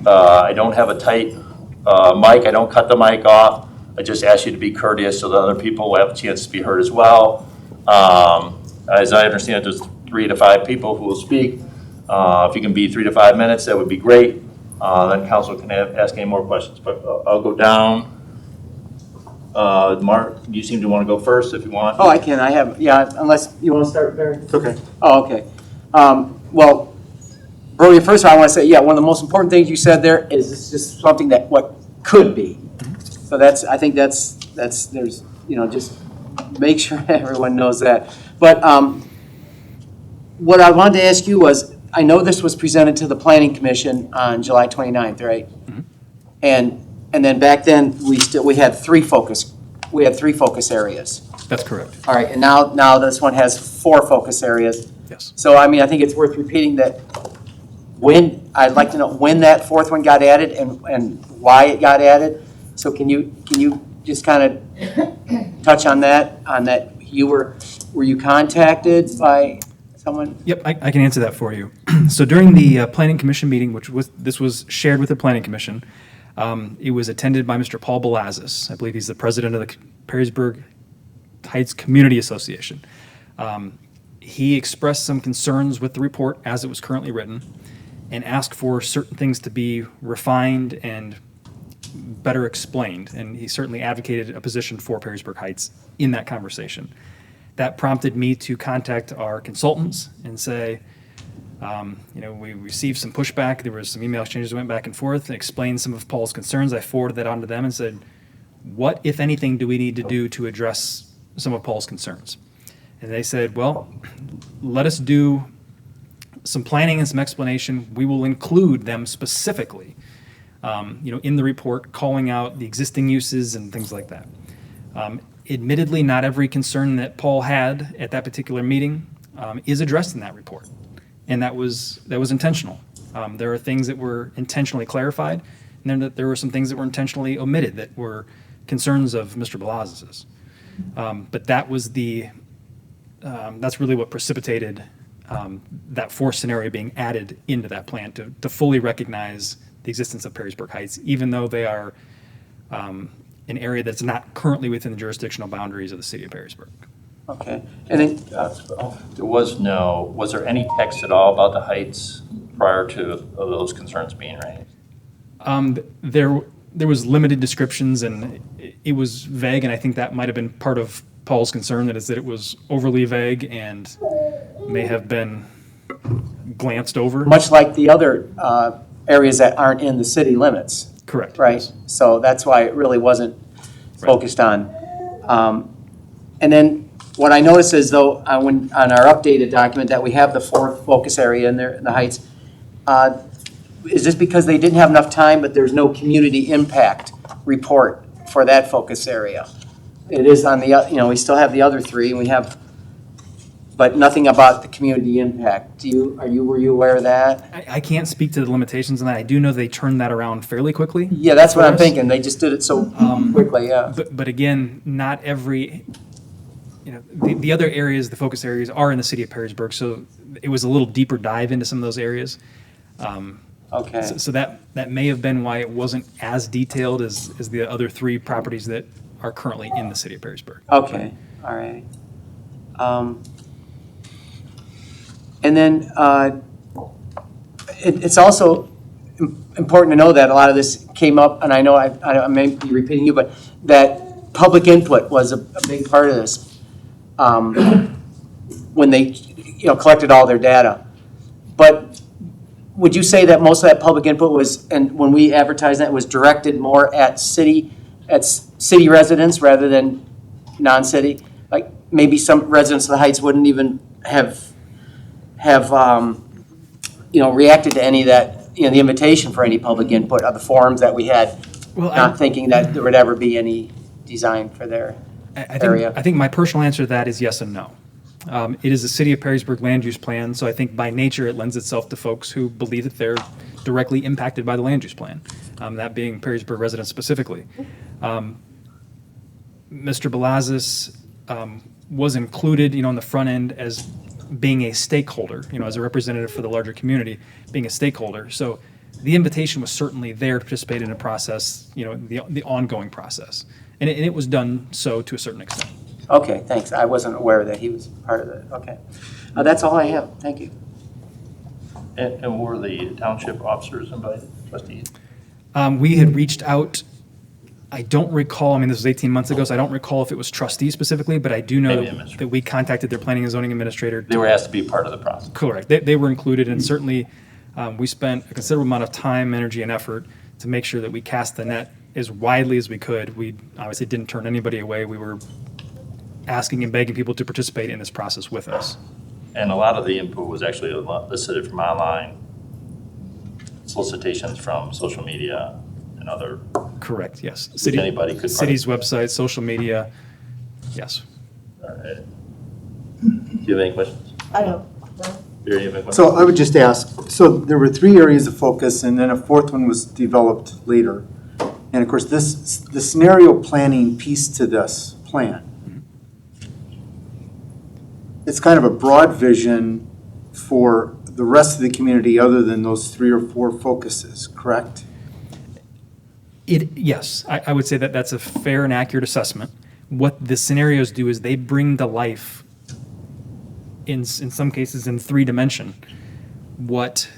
[SPEAKER 1] I don't have a tight mic. I don't cut the mic off. I just ask you to be courteous so that other people will have a chance to be heard as well. As I understand it, there's 3 to 5 people who will speak. If you can be 3 to 5 minutes, that would be great. Then council can ask any more questions. But I'll go down. Mark, you seem to want to go first if you want.
[SPEAKER 4] Oh, I can, I have, yeah, unless, you want to start, Barry?
[SPEAKER 6] It's okay.
[SPEAKER 4] Oh, okay. Well, Brody, first of all, I want to say, yeah, one of the most important things you said there is it's just something that what could be. So that's, I think that's, there's, just make sure everyone knows that. But what I wanted to ask you was, I know this was presented to the Planning Commission on July 29th, right? And then back then, we had three focus areas.
[SPEAKER 2] That's correct.
[SPEAKER 4] All right, and now this one has 4 focus areas.
[SPEAKER 2] Yes.
[SPEAKER 4] So, I mean, I think it's worth repeating that I'd like to know when that 4th one got added and why it got added. So can you just kind of touch on that, were you contacted by someone?
[SPEAKER 2] Yep, I can answer that for you. So during the Planning Commission meeting, this was shared with the Planning Commission, it was attended by Mr. Paul Belazis. I believe he's the president of the Perrysburg Heights Community Association. He expressed some concerns with the report as it was currently written and asked for certain things to be refined and better explained. And he certainly advocated a position for Perrysburg Heights in that conversation. That prompted me to contact our consultants and say, we received some pushback. There was some email exchanges that went back and forth and explained some of Paul's concerns. I forwarded that on to them and said, what, if anything, do we need to do to address some of Paul's concerns? And they said, well, let us do some planning and some explanation. We will include them specifically, in the report, calling out the existing uses and things like that. Admittedly, not every concern that Paul had at that particular meeting is addressed in that report, and that was intentional. There are things that were intentionally clarified, and then there were some things that were intentionally omitted that were concerns of Mr. Belazis's. But that was that's really what precipitated that 4th scenario being added into that plan to fully recognize the existence of Perrysburg Heights, even though they are an area that's not currently within the jurisdictional boundaries of the city of Perrysburg.
[SPEAKER 4] Okay, and then,
[SPEAKER 1] Was there any text at all about the heights prior to those concerns being raised?
[SPEAKER 2] There was limited descriptions, and it was vague, and I think that might have been part of Paul's concern, that it was overly vague and may have been glanced over.
[SPEAKER 4] much like the other areas that aren't in the city limits.
[SPEAKER 2] Correct.
[SPEAKER 4] Right, so that's why it really wasn't focused on. And then what I noticed is though, on our updated document, that we have the 4th focus area in there, in the Heights. Is this because they didn't have enough time, but there's no community impact report for that focus area? It is on the, we still have the other 3, and we have, but nothing about the community impact. Were you aware of that?
[SPEAKER 2] I can't speak to the limitations on that. I do know they turned that around fairly quickly.
[SPEAKER 4] Yeah, that's what
[SPEAKER 2] for
[SPEAKER 4] I'm
[SPEAKER 2] us.
[SPEAKER 4] thinking. They just did it so quickly, yeah.
[SPEAKER 2] But again, not every, the other areas, the focus areas are in the city of Perrysburg, so it was a little deeper dive into some of those areas.
[SPEAKER 4] Okay.
[SPEAKER 2] So that may have been why it wasn't as detailed as the other 3 properties that are currently in the city of Perrysburg.
[SPEAKER 4] Okay, all right. And then it's also important to know that a lot of this came up, and I know I may be repeating you, but that public input was a big part of this when they collected all their data. But would you say that most of that public input was, and when we advertised that, was directed more at city residents rather than non-city? Like maybe some residents of the Heights wouldn't even have reacted to any of that, the invitation for any public input of the forums that we had, not thinking that there would ever be any design for their area.
[SPEAKER 2] I think my personal answer to that is yes and no. It is a city of Perrysburg land use plan, so I think by nature it lends itself to folks who believe that they're directly impacted by the land use plan, that being Perrysburg residents specifically. Mr. Belazis was included, on the front end as being a stakeholder, as a representative for the larger community, being a stakeholder. So the invitation was certainly there to participate in a process, the ongoing process. And it was done so to a certain extent.
[SPEAKER 4] Okay, thanks. I wasn't aware that he was part of it. Okay. That's all I have. Thank you.
[SPEAKER 1] And were the township officers invited, trustees?
[SPEAKER 2] We had reached out I don't recall, I mean, this was 18 months ago, so I don't recall if it was trustees specifically, but I do know
[SPEAKER 1] Maybe administrator.
[SPEAKER 2] that we contacted their planning and zoning administrator.
[SPEAKER 1] They were asked to be part of the process.
[SPEAKER 2] Correct. They were included, and certainly we spent a considerable amount of time, energy, and effort to make sure that we cast the net as widely as we could. We obviously didn't turn anybody away. We were asking and begging people to participate in this process with us.
[SPEAKER 1] And a lot of the input was actually elicited from online solicitations from social media and other,
[SPEAKER 2] Correct, yes.
[SPEAKER 1] anybody could
[SPEAKER 2] City's website, social media, yes.
[SPEAKER 1] do you have any questions?
[SPEAKER 7] I don't.
[SPEAKER 1] Barry, you have any questions?
[SPEAKER 6] So I would just ask, so there were 3 areas of focus, and then a 4th one was developed later. And of course, the scenario planning piece to this plan, it's kind of a broad vision for the rest of the community other than those 3 or 4 focuses, correct?
[SPEAKER 2] Yes, I would say that that's a fair and accurate assessment. What the scenarios do is they bring to life, in some cases in 3 dimension, what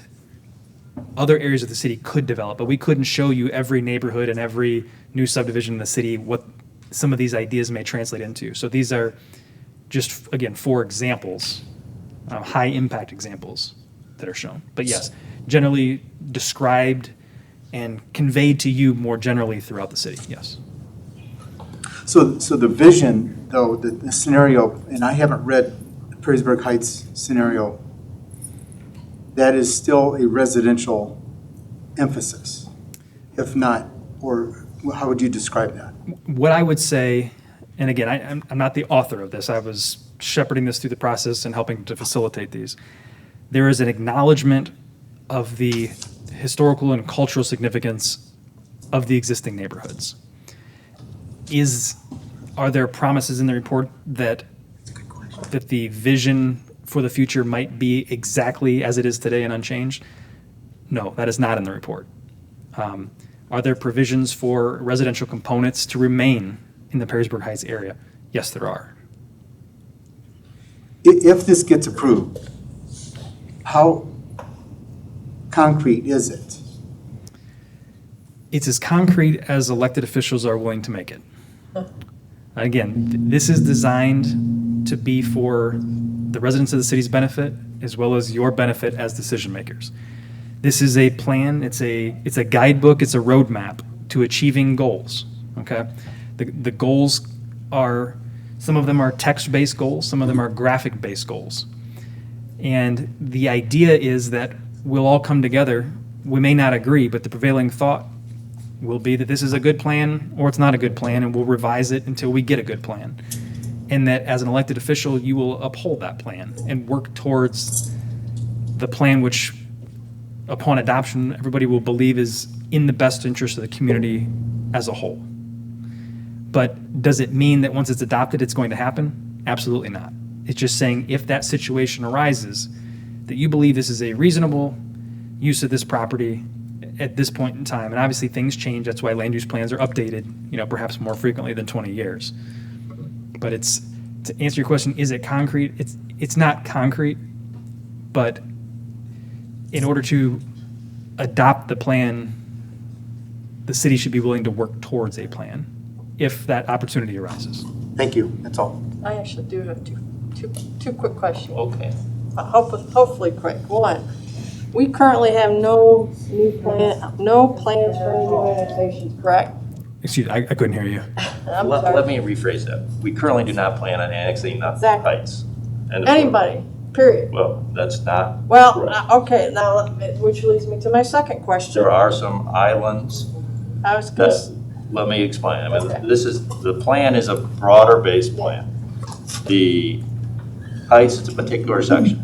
[SPEAKER 2] other areas of the city could develop. But we couldn't show you every neighborhood and every new subdivision in the city, what some of these ideas may translate into. So these are just, again, 4 examples, high impact examples that are shown. But yes, generally described and conveyed to you more generally throughout the city, yes.
[SPEAKER 6] So the vision, though, the scenario, and I haven't read Perrysburg Heights scenario, that is still a residential emphasis, if not, or how would you describe that?
[SPEAKER 2] What I would say, and again, I'm not the author of this, I was shepherding this through the process and helping to facilitate these. There is an acknowledgement of the historical and cultural significance of the existing neighborhoods. Are there promises in the report that the vision for the future might be exactly as it is today and unchanged? No, that is not in the report. Are there provisions for residential components to remain in the Perrysburg Heights area? Yes, there are.
[SPEAKER 6] If this gets approved, how concrete is it?
[SPEAKER 2] It's as concrete as elected officials are willing to make it. Again, this is designed to be for the residents of the city's benefit as well as your benefit as decision makers. This is a plan, it's a guidebook, it's a roadmap to achieving goals, okay? The goals are, some of them are text-based goals, some of them are graphic-based goals. And the idea is that we'll all come together. We may not agree, but the prevailing thought will be that this is a good plan or it's not a good plan, and we'll revise it until we get a good plan. And that as an elected official, you will uphold that plan and work towards the plan which, upon adoption, everybody will believe is in the best interest of the community as a whole. But does it mean that once it's adopted, it's going to happen? Absolutely not. It's just saying if that situation arises, that you believe this is a reasonable use of this property at this point in time. And obviously things change. That's why land use plans are updated, perhaps more frequently than 20 years. But it's, to answer your question, is it concrete? It's not concrete, but in order to adopt the plan, the city should be willing to work towards a plan if that opportunity arises.
[SPEAKER 6] Thank you, that's all.
[SPEAKER 7] I actually do have two quick questions.
[SPEAKER 1] Okay.
[SPEAKER 7] Hopefully quick. One, we currently have no plans for any new annexations, correct?
[SPEAKER 2] Excuse me, I couldn't hear you.
[SPEAKER 7] I'm
[SPEAKER 1] Let
[SPEAKER 7] sorry.
[SPEAKER 1] me rephrase that. We currently do not plan on annexing the
[SPEAKER 7] Exactly.
[SPEAKER 1] Heights. End of
[SPEAKER 7] Anybody, period.
[SPEAKER 1] Well, that's not
[SPEAKER 7] Well,
[SPEAKER 1] correct.
[SPEAKER 7] okay, now, which leads me to my second question.
[SPEAKER 1] There are some islands
[SPEAKER 7] I was gonna,
[SPEAKER 1] that, let me explain. I mean,
[SPEAKER 7] Okay.
[SPEAKER 1] the plan is a broader based plan. The Heights is a particular section.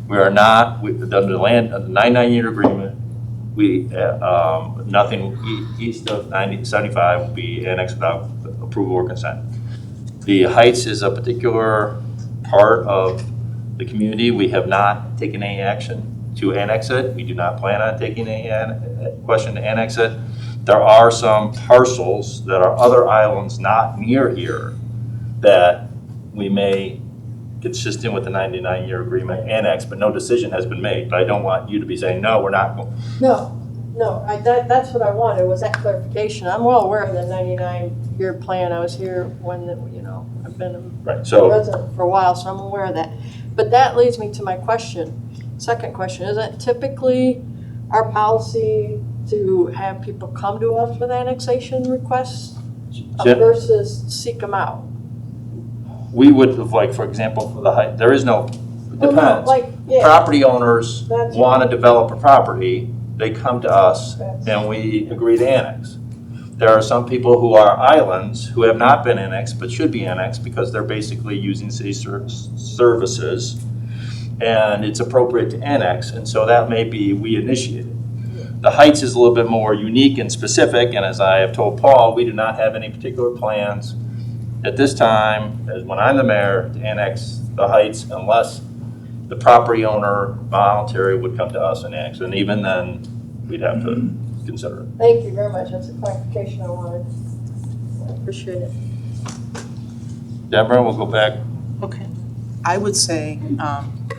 [SPEAKER 1] We are not, under the 99-year agreement, nothing east of 75 will be annexed without approval or consent. The Heights is a particular part of the community. We have not taken any action to annex it. We do not plan on taking any question to annex it. There are some parcels that are other islands not near here that we may, consistent with the 99-year agreement, annex, but no decision has been made. But I don't want you to be saying, no, we're not going.
[SPEAKER 7] no, No, that's what I wanted, was that clarification. I'm well aware of the 99-year plan. I was here when, I've been
[SPEAKER 1] Right,
[SPEAKER 7] a
[SPEAKER 1] so,
[SPEAKER 7] resident for a while, so I'm aware of that. But that leads me to my question. Second question, is it typically our policy to have people come to us with annexation requests
[SPEAKER 1] Jim?
[SPEAKER 7] versus seek them out?
[SPEAKER 1] we would have, like, for example, for the height, there is no, it
[SPEAKER 7] Well, no,
[SPEAKER 1] depends.
[SPEAKER 7] like, yeah.
[SPEAKER 1] Property owners
[SPEAKER 7] That's-
[SPEAKER 1] want to develop a property, they come to us
[SPEAKER 7] That's-
[SPEAKER 1] and we agree to annex. There are some people who are islands who have not been annexed but should be annexed because they're basically using city services and it's appropriate to annex, and so that may be we initiate it. The Heights is a little bit more unique and specific, and as I have told Paul, we do not have any particular plans at this time, as when I'm the mayor, to annex the Heights unless the property owner voluntary would come to us and annex, and even then, we'd have to consider it.
[SPEAKER 7] Thank you very much. That's a clarification I wanted. I appreciate it.
[SPEAKER 1] Deborah, we'll go back.
[SPEAKER 11] Okay. I would say,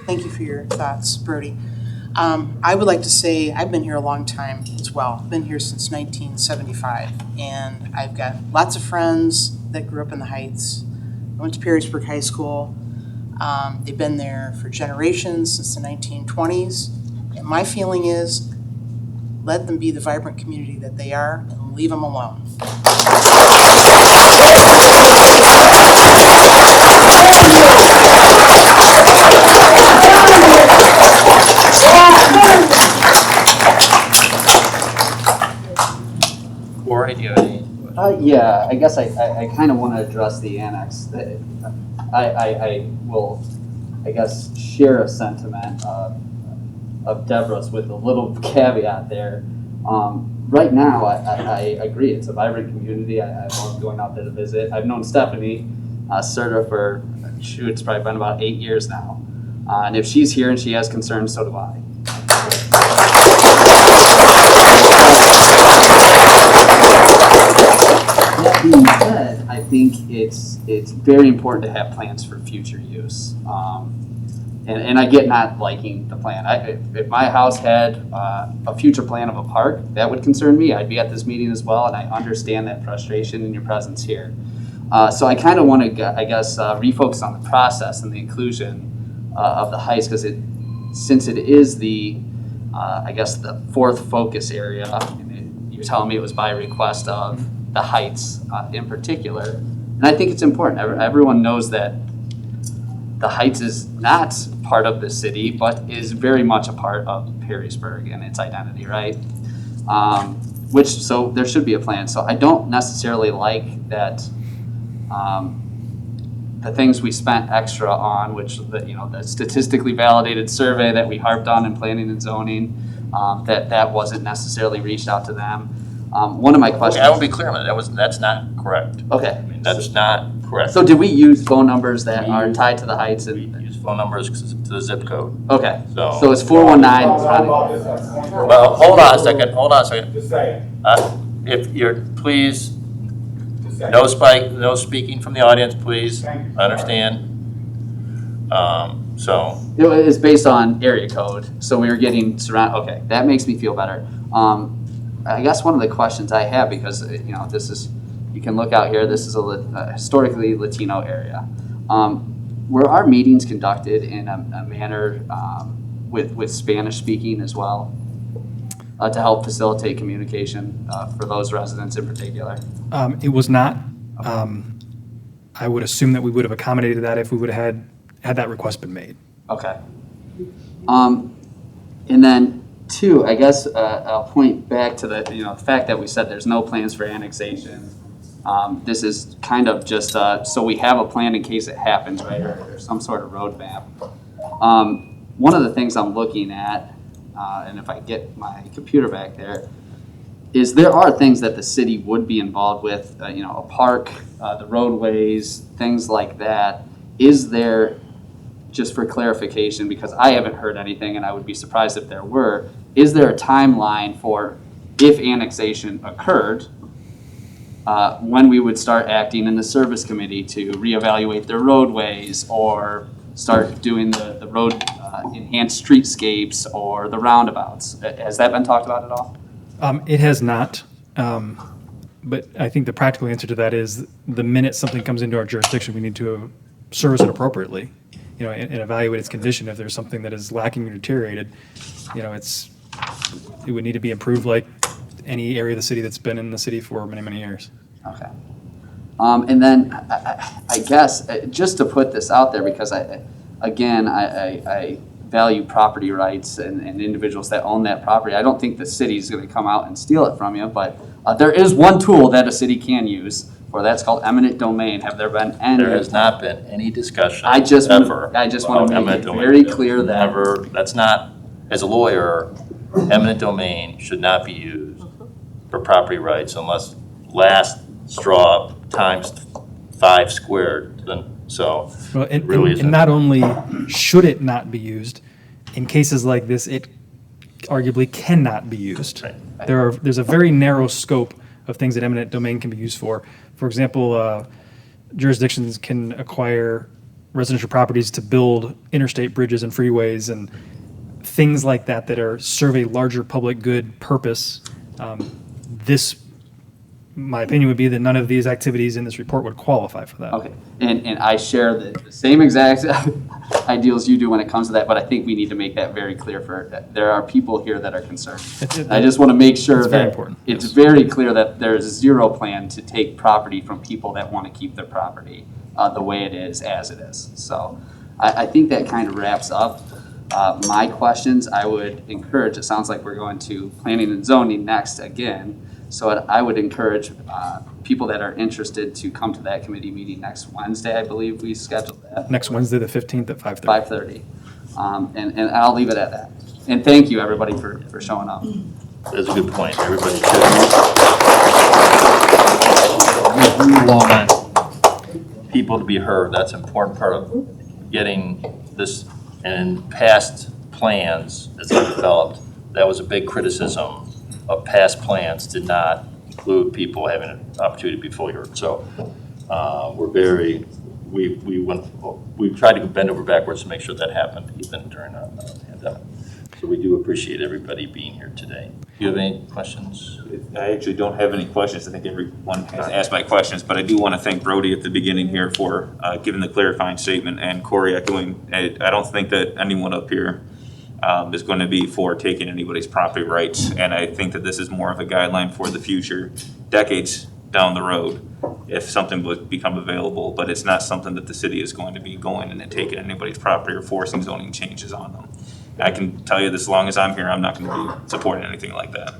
[SPEAKER 11] thank you for your thoughts, Brody. I would like to say, I've been here a long time as well. Been here since 1975, and I've got lots of friends that grew up in the Heights. I went to Perrysburg High School. They've been there for generations, since the 1920s. And my feeling is, let them be the vibrant community that they are and leave them alone.
[SPEAKER 1] Corey, do you have any?
[SPEAKER 5] Yeah, I guess I kind of want to address the annex. I will, I guess, share a sentiment of Deborah's with a little caveat there. Right now, I agree, it's a vibrant community. I love going out there to visit. I've known Stephanie Serta for, it's probably been about 8 years now. And if she's here and she has concerns, so do I. That being said, I think it's very important to have plans for future use. And I get not liking the plan. If my house had a future plan of a park, that would concern me. I'd be at this meeting as well, and I understand that frustration in your presence here. So I kind of want to, I guess, refocus on the process and the inclusion of the Heights, because since it is the, I guess, the fourth focus area, and you're telling me it was by request of the Heights in particular, and I think it's important. Everyone knows that the Heights is not part of the city, but is very much a part of Perrysburg and its identity, right? So there should be a plan. So I don't necessarily like that the things we spent extra on, which the statistically validated survey that we harped on in planning and zoning, that wasn't necessarily reached out to them. One of my questions.
[SPEAKER 1] Okay, I will be clear on that. That's not correct.
[SPEAKER 5] Okay.
[SPEAKER 1] I mean, that's not correct.
[SPEAKER 5] So did we use phone numbers that are tied to the Heights?
[SPEAKER 1] We use phone numbers to the zip code.
[SPEAKER 5] Okay.
[SPEAKER 1] So-
[SPEAKER 5] So it's 419.
[SPEAKER 1] Well, hold on a second.
[SPEAKER 8] Just saying.
[SPEAKER 1] If you're, please,
[SPEAKER 8] Just saying.
[SPEAKER 1] no speaking from the audience, please.
[SPEAKER 8] Thank you.
[SPEAKER 1] I understand. So,
[SPEAKER 5] It was based on area code, so we were getting okay, that makes me feel better. I guess one of the questions I have, because this is, you can look out here, this is a historically Latino area. Were our meetings conducted in a manner with Spanish speaking as well, to help facilitate communication for those residents in particular?
[SPEAKER 2] It was not. I would assume that we would have accommodated that if we would have had that request been made.
[SPEAKER 5] Okay. And then two, I guess I'll point back to the fact that we said there's no plans for annexation. This is kind of just so we have a plan in case it happens, right, or some sort of roadmap. One of the things I'm looking at, and if I get my computer back there, is there are things that the city would be involved with, a park, the roadways, things like that. Is there, just for clarification, because I haven't heard anything and I would be surprised if there were, is there a timeline for if annexation occurred, when we would start acting in the service committee to reevaluate their roadways or start doing the road enhanced streetscapes or the roundabouts? Has that been talked about at all?
[SPEAKER 2] It has not, but I think the practical answer to that is the minute something comes into our jurisdiction, we need to service it appropriately, and evaluate its condition. If there's something that is lacking or deteriorated, it would need to be improved like any area of the city that's been in the city for many, many years.
[SPEAKER 5] Okay. And then I guess, just to put this out there, because I value property rights and individuals that own that property. I don't think the city's going to come out and steal it from you, but there is one tool that a city can use for that's called eminent domain. Have there been any?
[SPEAKER 1] There has not been any discussion
[SPEAKER 5] I just
[SPEAKER 1] ever.
[SPEAKER 5] want to make
[SPEAKER 1] eminent
[SPEAKER 5] it
[SPEAKER 1] domain.
[SPEAKER 5] very clear that
[SPEAKER 1] Never, that's not, as a lawyer, eminent domain should not be used for property rights unless last straw times 5 squared, then, so.
[SPEAKER 2] Well, and,
[SPEAKER 1] really
[SPEAKER 2] and
[SPEAKER 1] isn't.
[SPEAKER 2] not only should it not be used, in cases like this, it arguably cannot be used.
[SPEAKER 1] Right.
[SPEAKER 2] There's a very narrow scope of things that eminent domain can be used for. For example, jurisdictions can acquire residential properties to build interstate bridges and freeways and things like that that serve a larger public good purpose. My opinion would be that none of these activities in this report would qualify for that.
[SPEAKER 5] okay, and I share the same exact ideals you do when it comes to that, but I think we need to make that very clear there are people here that are concerned. I just want to make sure
[SPEAKER 2] It's very
[SPEAKER 5] that
[SPEAKER 2] important,
[SPEAKER 5] it's
[SPEAKER 2] yes.
[SPEAKER 5] very clear that there's zero plan to take property from people that want to keep their property the way it is, as it is. So I think that kind of wraps up my questions. I would encourage, it sounds like we're going to planning and zoning next again. So I would encourage people that are interested to come to that committee meeting next Wednesday. I believe we scheduled that.
[SPEAKER 2] Next Wednesday, the 15th at 5:30.
[SPEAKER 5] 5:30. And I'll leave it at that. And thank you, everybody, for showing up.
[SPEAKER 1] That's a good point. Everybody should. Want people to be heard. That's an important part of getting this, and past plans as they developed, that was a big criticism of past plans did not include people having an opportunity to be fully heard. So we tried to bend over backwards to make sure that happened even during a pandemic. So we do appreciate everybody being here today. Do you have any questions?
[SPEAKER 3] I actually don't have any questions. I think everyone has asked my questions, but I do want to thank Brody at the beginning here for giving the clarifying statement, and Corey echoing. I don't think that anyone up here is going to be for taking anybody's property rights, and I think that this is more of a guideline for the future, decades down the road, if something would become available, but it's not something that the city is going to be going and taking anybody's property or forcing zoning changes on them. I can tell you this, as long as I'm here, I'm not going to be supporting anything like that.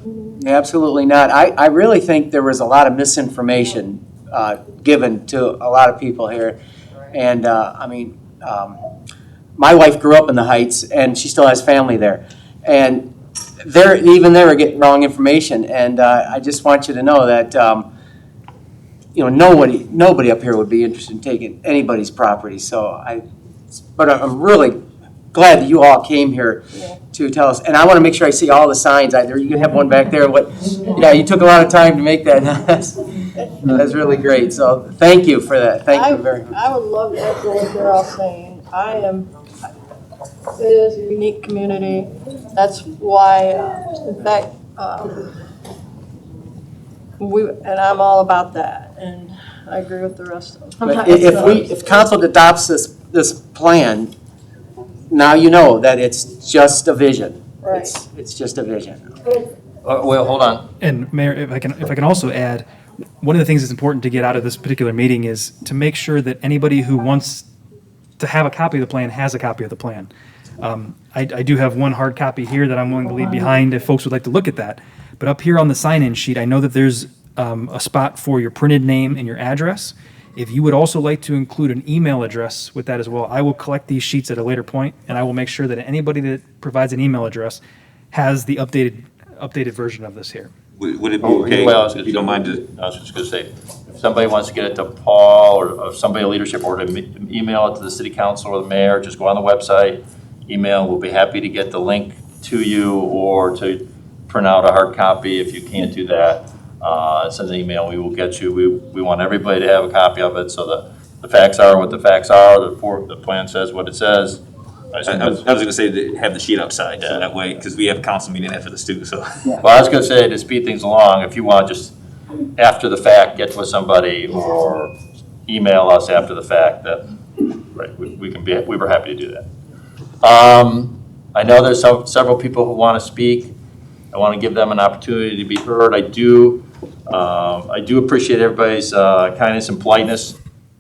[SPEAKER 4] Absolutely not. I really think there was a lot of misinformation given to a lot of people here. And, my wife grew up in the Heights, and she still has family there. And even they were getting wrong information. And I just want you to know that, nobody up here would be interested in taking anybody's property. But I'm really glad that you all came here to tell us. And I want to make sure I see all the signs out there. You can have one back there. You took a lot of time to make that. That's really great. So thank you for that. Thank you very much.
[SPEAKER 7] I would love to echo what they're all saying. It is a unique community. That's why, in fact, I'm all about that, and I agree with the rest of them.
[SPEAKER 4] But if council adopts this plan, now you know that it's just a vision.
[SPEAKER 7] Right.
[SPEAKER 4] It's just a vision.
[SPEAKER 1] Well, hold on.
[SPEAKER 2] And Mayor, if I can also add, one of the things that's important to get out of this particular meeting is to make sure that anybody who wants to have a copy of the plan has a copy of the plan. I do have one hard copy here that I'm willing to leave behind if folks would like to look at that. But up here on the sign-in sheet, I know that there's a spot for your printed name and your address. If you would also like to include an email address with that as well, I will collect these sheets at a later point, and I will make sure that anybody that provides an email address has the updated version of this here.
[SPEAKER 3] Would it be okay,
[SPEAKER 1] Well,
[SPEAKER 3] if you don't mind to?
[SPEAKER 1] I was just going to say, if somebody wants to get it to Paul or somebody in leadership, or to email it to the city council or the mayor, just go on the website, email. We'll be happy to get the link to you, or to print out a hard copy if you can't do that. Send an email, we will get you. We want everybody to have a copy of it, so the facts are what the facts are, the plan says what it says.
[SPEAKER 3] I was gonna say, to have the sheet outside, so that way, because we have a council meeting after this too, so.
[SPEAKER 1] Well, I was gonna say, to speed things along, if you want, just after the fact, get with somebody or email us after the fact, that, right, we can be, we were happy to do that. I know there's several people who want to speak. I want to give them an opportunity to be heard. I do appreciate everybody's kindness and politeness.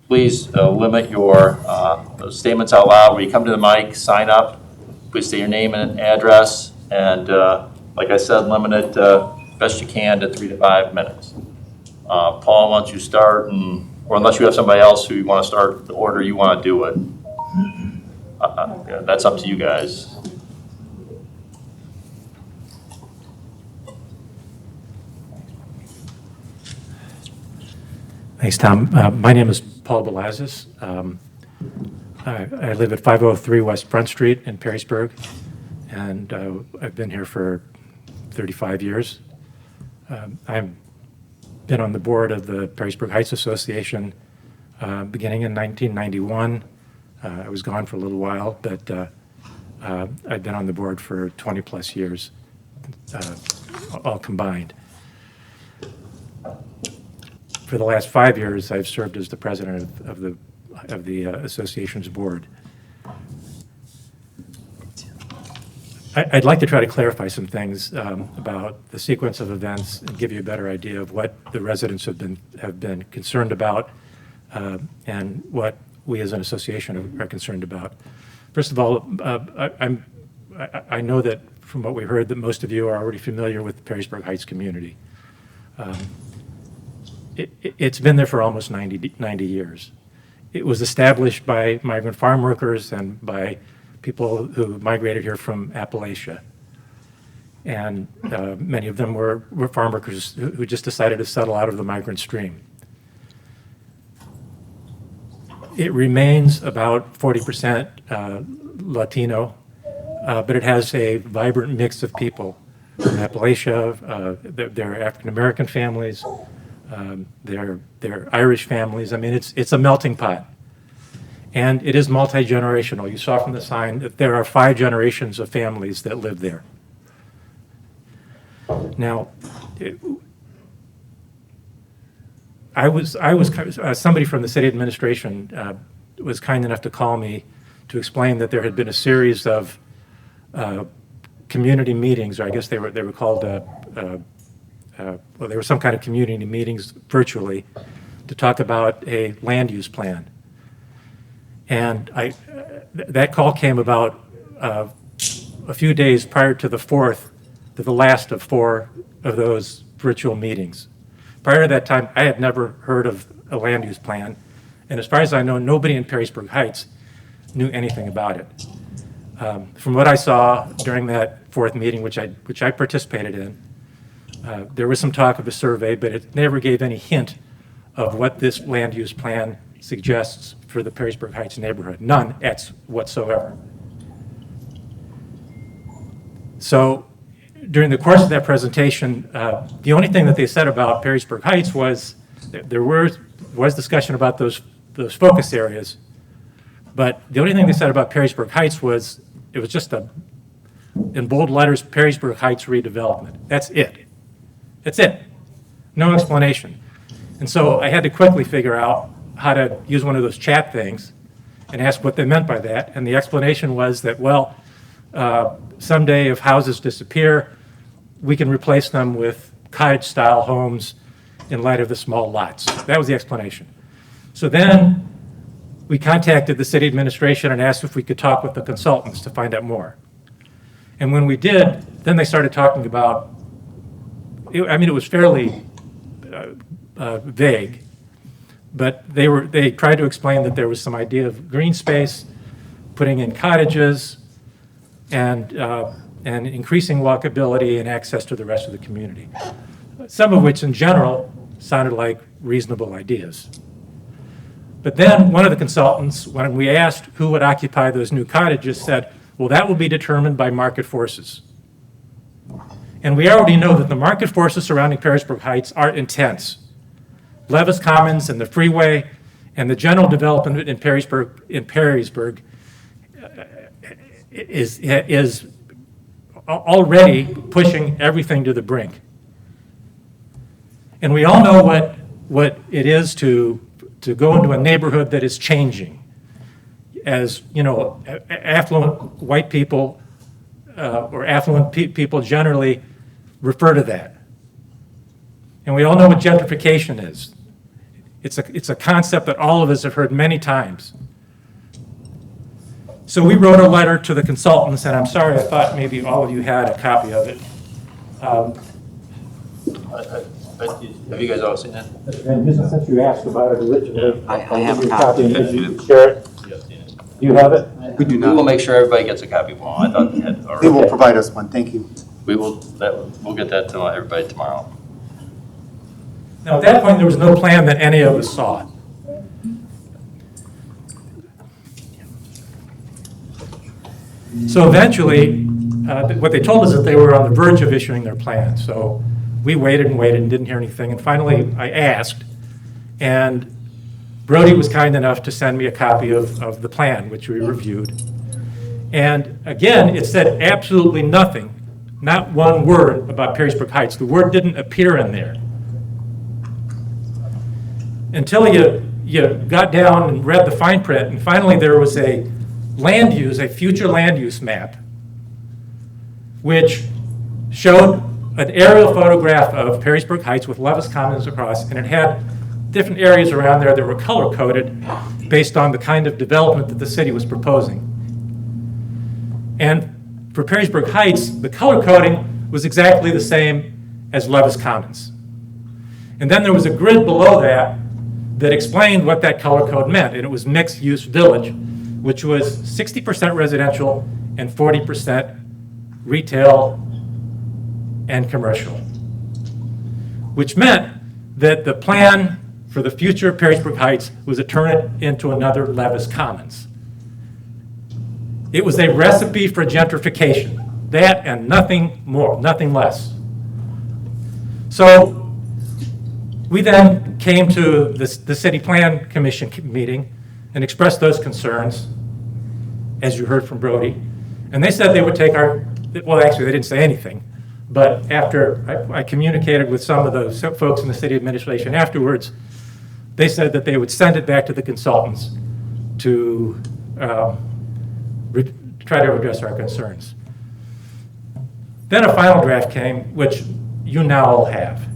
[SPEAKER 1] Please limit your statements out loud. When you come to the mic, sign up. Please say your name and address. And like I said, limit it best you can to 3 to 5 minutes. Paul, why don't you start, or unless you have somebody else who you want to start the order you want to do it. Yeah, that's up to you guys.
[SPEAKER 12] Thanks, Tom. My name is Paul Belazis. I live at 503 West Front Street in Perrysburg, and I've been here for 35 years. I've been on the board of the Perrysburg Heights Association beginning in 1991. I was gone for a little while, but I've been on the board for 20 plus years, all combined. For the last 5 years, I've served as the president of the association's board. I'd like to try to clarify some things about the sequence of events and give you a better idea of what the residents have been concerned about and what we as an association are concerned about. First of all, I know that from what we heard that most of you are already familiar with the Perrysburg Heights community. It's been there for almost 90 years. It was established by migrant farm workers and by people who migrated here from Appalachia. And many of them were farm workers who just decided to settle out of the migrant stream. It remains about 40% Latino, but it has a vibrant mix of people from Appalachia. There are African-American families. They're Irish families. I mean, it's a melting pot. And it is multi-generational. You saw from the sign that there are 5 generations of families that live there. Now, somebody from the city administration was kind enough to call me to explain that there had been a series of community meetings, or I guess they were called well, there were some kind of community meetings virtually to talk about a land use plan. And that call came about a few days prior to the last of 4 of those virtual meetings. Prior to that time, I had never heard of a land use plan. And as far as I know, nobody in Perrysburg Heights knew anything about it. From what I saw during that 4th meeting, which I participated in, there was some talk of a survey, but it never gave any hint of what this land use plan suggests for the Perrysburg Heights neighborhood. None whatsoever. So during the course of that presentation, the only thing that they said about Perrysburg Heights was there was discussion about those focus areas, but the only thing they said about Perrysburg Heights was it was just in bold letters, Perrysburg Heights redevelopment. That's it. That's it. No explanation. And so I had to quickly figure out how to use one of those chat things and ask what they meant by that. And the explanation was that, well, someday if houses disappear, we can replace them with cottage-style homes in light of the small lots. That was the explanation. So then we contacted the city administration and asked if we could talk with the consultants to find out more. And when we did, then they started talking about, it was fairly vague, but they tried to explain that there was some idea of green space, putting in cottages, and increasing walkability and access to the rest of the community. Some of which in general sounded like reasonable ideas. But then one of the consultants, when we asked who would occupy those new cottages, said, well, that will be determined by market forces. And we already know that the market forces surrounding Perrysburg Heights are intense. Levis Commons and the freeway and the general development in Perrysburg is already pushing everything to the brink. And we all know what it is to go into a neighborhood that is changing. As, you know, affluent white people or affluent people generally refer to that. And we all know what gentrification is. It's a concept that all of us have heard many times. So we wrote a letter to the consultants, and I'm sorry, I thought maybe all of you had a copy of it.
[SPEAKER 1] Have you guys all seen that?
[SPEAKER 12] And just since you asked about it originally,
[SPEAKER 4] I
[SPEAKER 12] I'll
[SPEAKER 4] have
[SPEAKER 12] give you
[SPEAKER 4] a
[SPEAKER 12] a
[SPEAKER 4] copy.
[SPEAKER 12] copy and you can share it. Do you have it?
[SPEAKER 6] We do
[SPEAKER 1] We will
[SPEAKER 6] not.
[SPEAKER 1] make sure everybody gets a copy. Well, I thought they had
[SPEAKER 6] They
[SPEAKER 1] already.
[SPEAKER 6] will provide us one, thank you.
[SPEAKER 1] We'll get that to everybody tomorrow.
[SPEAKER 12] Now, at that point, there was no plan that any of us saw. So eventually, what they told us that they were on the verge of issuing their plan. So we waited and waited and didn't hear anything. And finally, I asked, and Brody was kind enough to send me a copy of the plan, which we reviewed. And again, it said absolutely nothing, not one word about Perrysburg Heights. The word didn't appear in there. Until you got down and read the fine print, and finally there was a future land use map, which showed an aerial photograph of Perrysburg Heights with Levis Commons across, and it had different areas around there that were color-coded based on the kind of development that the city was proposing. And for Perrysburg Heights, the color coding was exactly the same as Levis Commons. And then there was a grid below that that explained what that color code meant, and it was mixed-use village, which was 60% residential and 40% retail and commercial, which meant that the plan for the future of Perrysburg Heights was to turn it into another Levis Commons. It was a recipe for gentrification, that and nothing more, nothing less. So we then came to the City Plan Commission meeting and expressed those concerns, as you heard from Brody. And they said they would take well, actually, they didn't say anything. But after I communicated with some of those folks in the city administration afterwards, they said that they would send it back to the consultants to try to address our concerns. Then a final draft came, which you now all have.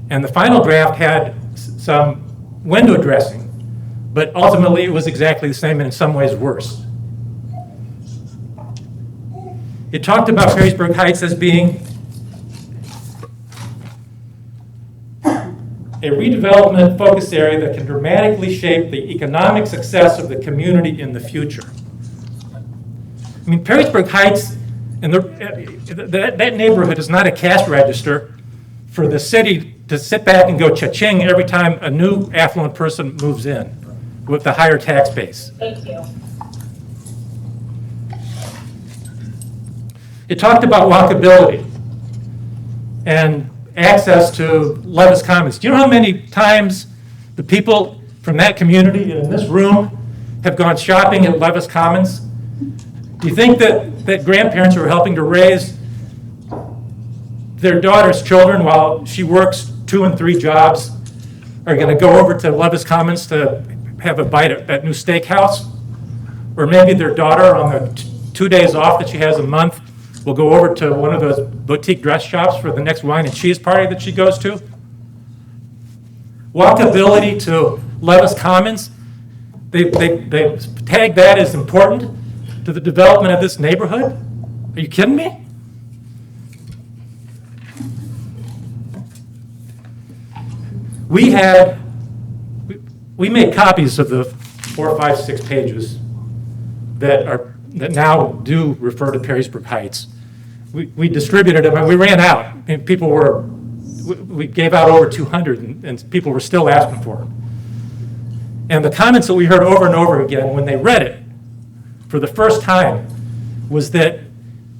[SPEAKER 12] And the final draft had some window dressing, but ultimately it was exactly the same and in some ways worse. It talked about Perrysburg Heights as being a redevelopment focus area that can dramatically shape the economic success of the community in the future. I mean, Perrysburg Heights and that neighborhood is not a cash register for the city to sit back and go cha-ching every time a new affluent person moves in with the higher tax base.
[SPEAKER 10] Thank you.
[SPEAKER 12] It talked about walkability and access to Levis Commons. Do you know how many times the people from that community in this room have gone shopping at Levis Commons? Do you think that grandparents who are helping to raise their daughter's children while she works 2 and 3 jobs are going to go over to Levis Commons to have a bite at that new steakhouse? Or maybe their daughter on the 2 days off that she has a month will go over to one of those boutique dress shops for the next wine and cheese party that she goes to? Walkability to Levis Commons, they tag that as important to the development of this neighborhood? Are you kidding me? We made copies of the 4, 5, 6 pages that now do refer to Perrysburg Heights. We distributed them and we ran out. And we gave out over 200 and people were still asking for them. And the comments that we heard over and over again when they read it for the first time was that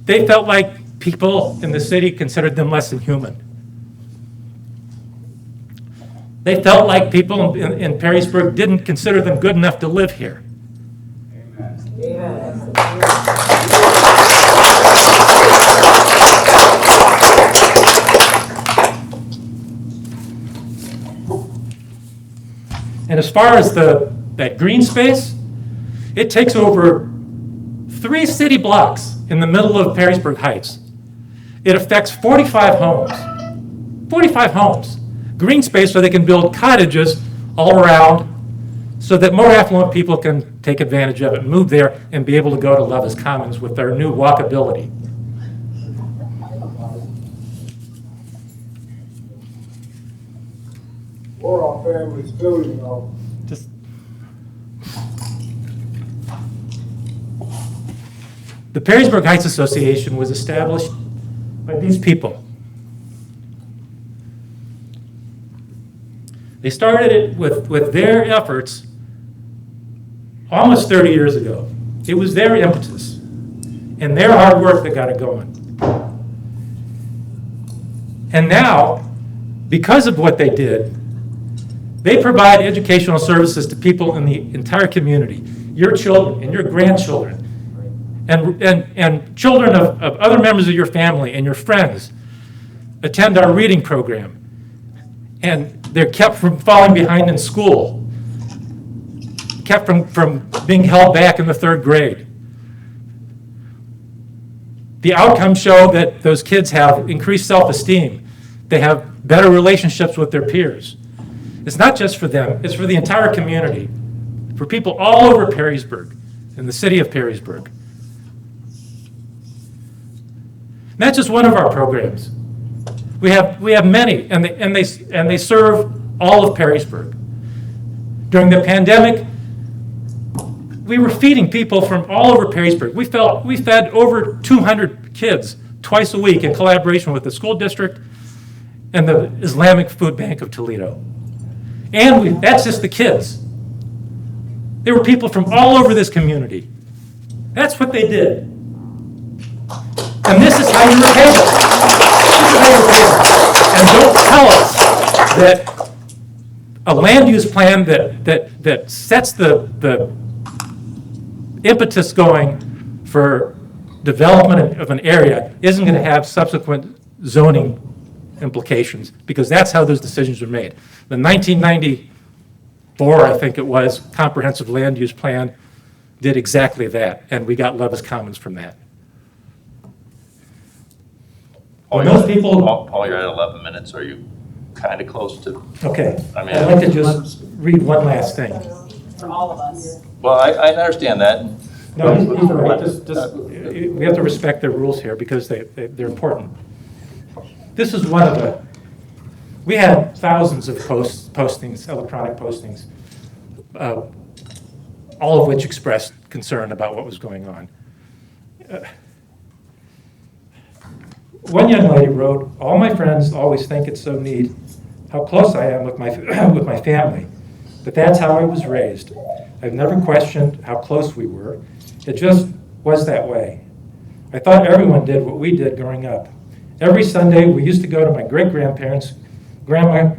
[SPEAKER 12] they felt like people in the city considered them less than human. They felt like people in Perrysburg didn't consider them good enough to live here.
[SPEAKER 7] Amen.
[SPEAKER 12] And as far as that green space, it takes over 3 city blocks in the middle of Perrysburg Heights. It affects 45 homes. 45 homes. Green space so they can build cottages all around so that more affluent people can take advantage of it, move there, and be able to go to Love's Commons with their new walkability.
[SPEAKER 8] Or our families too, you know.
[SPEAKER 12] Just the Perrysburg Heights Association was established by these people. They started it with their efforts almost 30 years ago. It was their impetus and their hard work that got it going. And now, because of what they did, they provide educational services to people in the entire community, your children and your grandchildren, and children of other members of your family and your friends attend our reading program. And they're kept from falling behind in school, kept from being held back in the 3rd grade. The outcomes show that those kids have increased self-esteem. They have better relationships with their peers. It's not just for them, it's for the entire community, for people all over Perrysburg, in the city of Perrysburg. And that's just one of our programs. We have many, and they serve all of Perrysburg. During the pandemic, we were feeding people from all over Perrysburg. We fed over 200 kids twice a week in collaboration with the school district and the Islamic Food Bank of Toledo. And that's just the kids. There were people from all over this community. That's what they did. And this is how you repay them. This is how you repay them. And don't tell us that a land use plan that sets the impetus going for development of an area isn't going to have subsequent zoning implications, because that's how those decisions were made. The 1994, I think it was, comprehensive land use plan did exactly that, and we got Love's Commons from that. When those people,
[SPEAKER 1] Paul, you're at 11 minutes. Are you kind of close to?
[SPEAKER 12] okay,
[SPEAKER 1] I mean,
[SPEAKER 12] I'd like to just read one last thing.
[SPEAKER 10] For all of us.
[SPEAKER 1] Well, I understand that.
[SPEAKER 12] No, these are right. We have to respect their rules here because they're important. This is one of the, we had thousands of postings, electronic postings, all of which expressed concern about what was going on. One young lady wrote, "All my friends always think it's so neat how close I am with my with my family, but that's how I was raised. I've never questioned how close we were. It just was that way. I thought everyone did what we did growing up. Every Sunday, we used to go to my great-grandparents, Grandma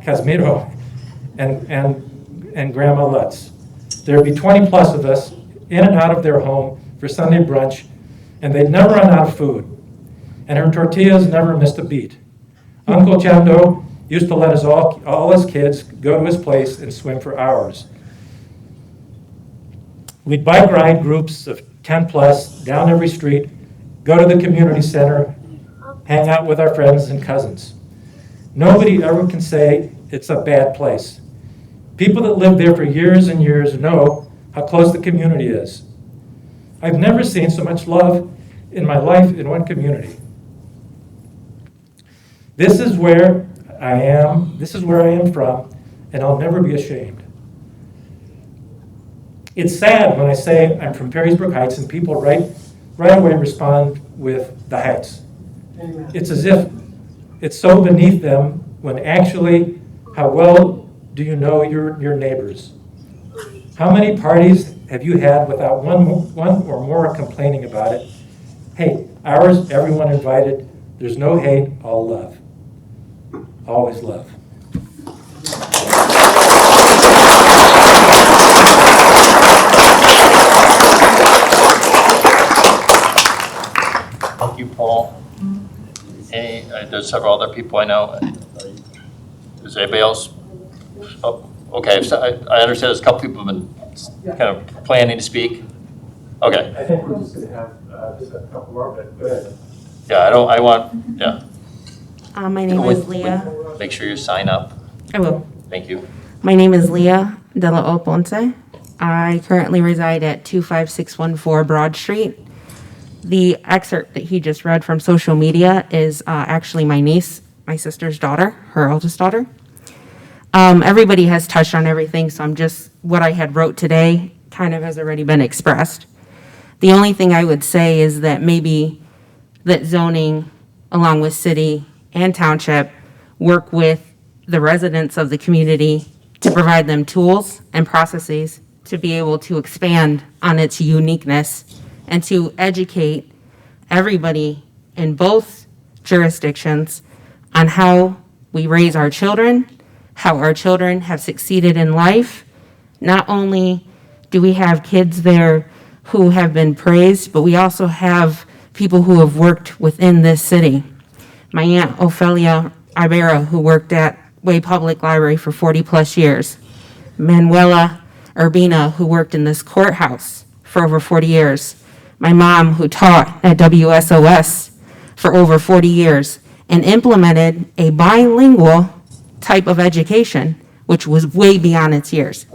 [SPEAKER 12] Casimiro, and Grandma Lutz. There'd be 20 plus of us in and out of their home for Sunday brunch, and they'd never run out of food. And her tortillas never missed a beat. Uncle Chando used to let us all as kids go to his place and swim for hours. We'd bike ride groups of 10 plus down every street, go to the community center, hang out with our friends and cousins. Nobody ever can say it's a bad place. People that live there for years and years know how close the community is. I've never seen so much love in my life in one community. This is where I am from, and I'll never be ashamed. It's sad when I say I'm from Perrysburg Heights and people right away respond with the Heights. It's as if it's so beneath them when actually, how well do you know your neighbors? How many parties have you had without one or more complaining about it? Hey, ours, everyone invited. There's no hate, all love. Always love.
[SPEAKER 1] There's several other people I know. Is anybody else? Oh, okay, so I understand there's a couple people have been kind of planning to speak. Okay.
[SPEAKER 12] I think we're just going to have just a couple more, but go ahead.
[SPEAKER 1] Yeah, yeah.
[SPEAKER 13] My name is Leah.
[SPEAKER 1] Make sure you sign up.
[SPEAKER 13] I will.
[SPEAKER 1] Thank you.
[SPEAKER 13] My name is Leah De La Oponce. I currently reside at 25614 Broad Street. The excerpt that he just read from social media is actually my niece, my sister's daughter, her oldest daughter. Everybody has touched on everything, so what I had wrote today kind of has already been expressed. The only thing I would say is that maybe that zoning, along with city and township, work with the residents of the community to provide them tools and processes to be able to expand on its uniqueness and to educate everybody in both jurisdictions on how we raise our children, how our children have succeeded in life. Not only do we have kids there who have been praised, but we also have people who have worked within this city. My Aunt Ophelia Ibarra, who worked at Way Public Library for 40 plus years. Manuela Urbina, who worked in this courthouse for over 40 years. My mom, who taught at WSOS for over 40 years and implemented a bilingual type of education, which was way beyond its years.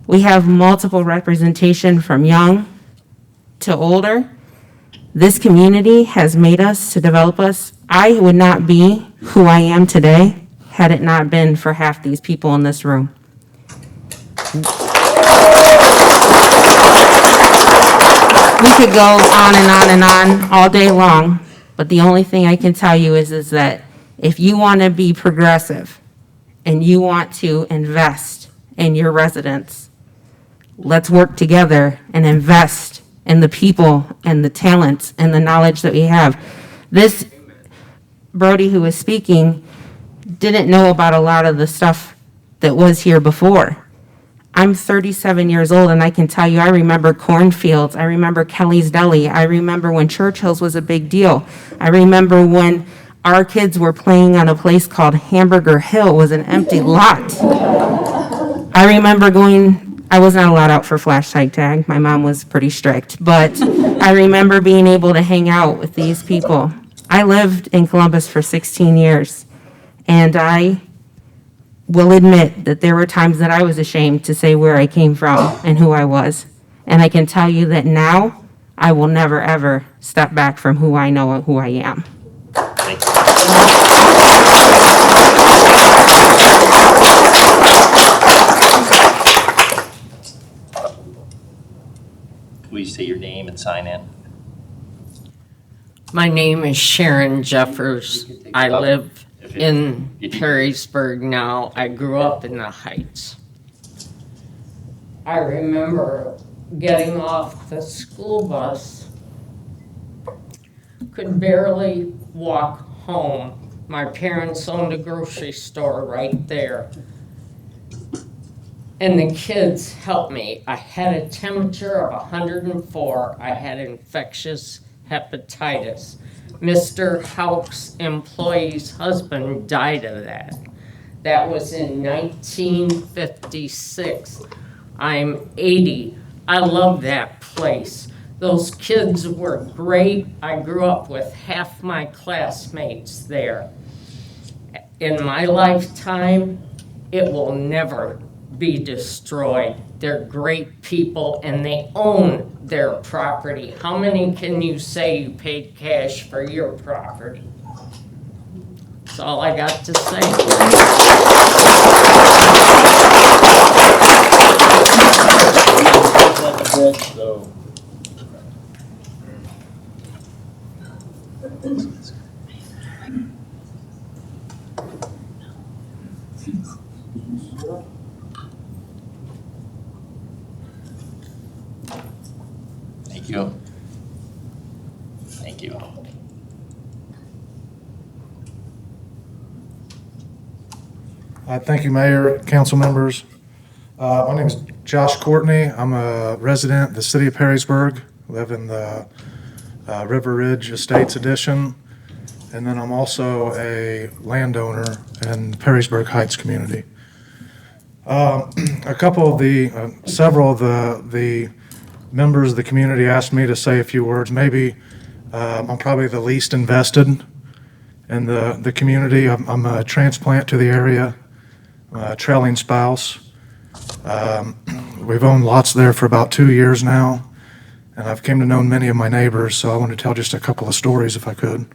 [SPEAKER 13] We have multiple representation from young to older. This community has made us to develop us. I would not be who I am today had it not been for half these people in this room. We could go on and on and on all day long, but the only thing I can tell you is that if you want to be progressive and you want to invest in your residents, let's work together and invest in the people and the talents and the knowledge that we have. This Brody who was speaking didn't know about a lot of the stuff that was here before. I'm 37 years old, and I can tell you, I remember cornfields. I remember Kelly's Deli. I remember when Churchill's was a big deal. I remember when our kids were playing on a place called Hamburger Hill. It was an empty lot. I remember I was not allowed out for flash tag. My mom was pretty strict, but I remember being able to hang out with these people. I lived in Columbus for 16 years, and I will admit that there were times that I was ashamed to say where I came from and who I was. And I can tell you that now I will never, ever step back from who I know and who I am.
[SPEAKER 1] Please say your name and sign in.
[SPEAKER 14] My name is Sharon Jeffers. I live in Perrysburg now. I grew up in the Heights. I remember getting off the school bus, could barely walk home. My parents owned a grocery store right there. And the kids helped me. I had a temperature of 104. I had infectious hepatitis. Mr. Houck's employee's husband died of that. That was in 1956. I'm 80. I love that place. Those kids were great. I grew up with half my classmates there. In my lifetime, it will never be destroyed. They're great people and they own their property. How many can you say you paid cash for your property? That's all I got to say.
[SPEAKER 1] Thank you. Thank you.
[SPEAKER 15] Thank you, Mayor, council members. My name is Josh Courtney. I'm a resident of the city of Perrysburg. Live in the River Ridge Estates Edition. And then I'm also a landowner in Perrysburg Heights community. Several of the members of the community asked me to say a few words. Maybe I'm probably the least invested in the community. I'm a transplant to the area, a trailing spouse. We've owned lots there for about 2 years now, and I've came to know many of my neighbors, so I want to tell just a couple of stories if I could.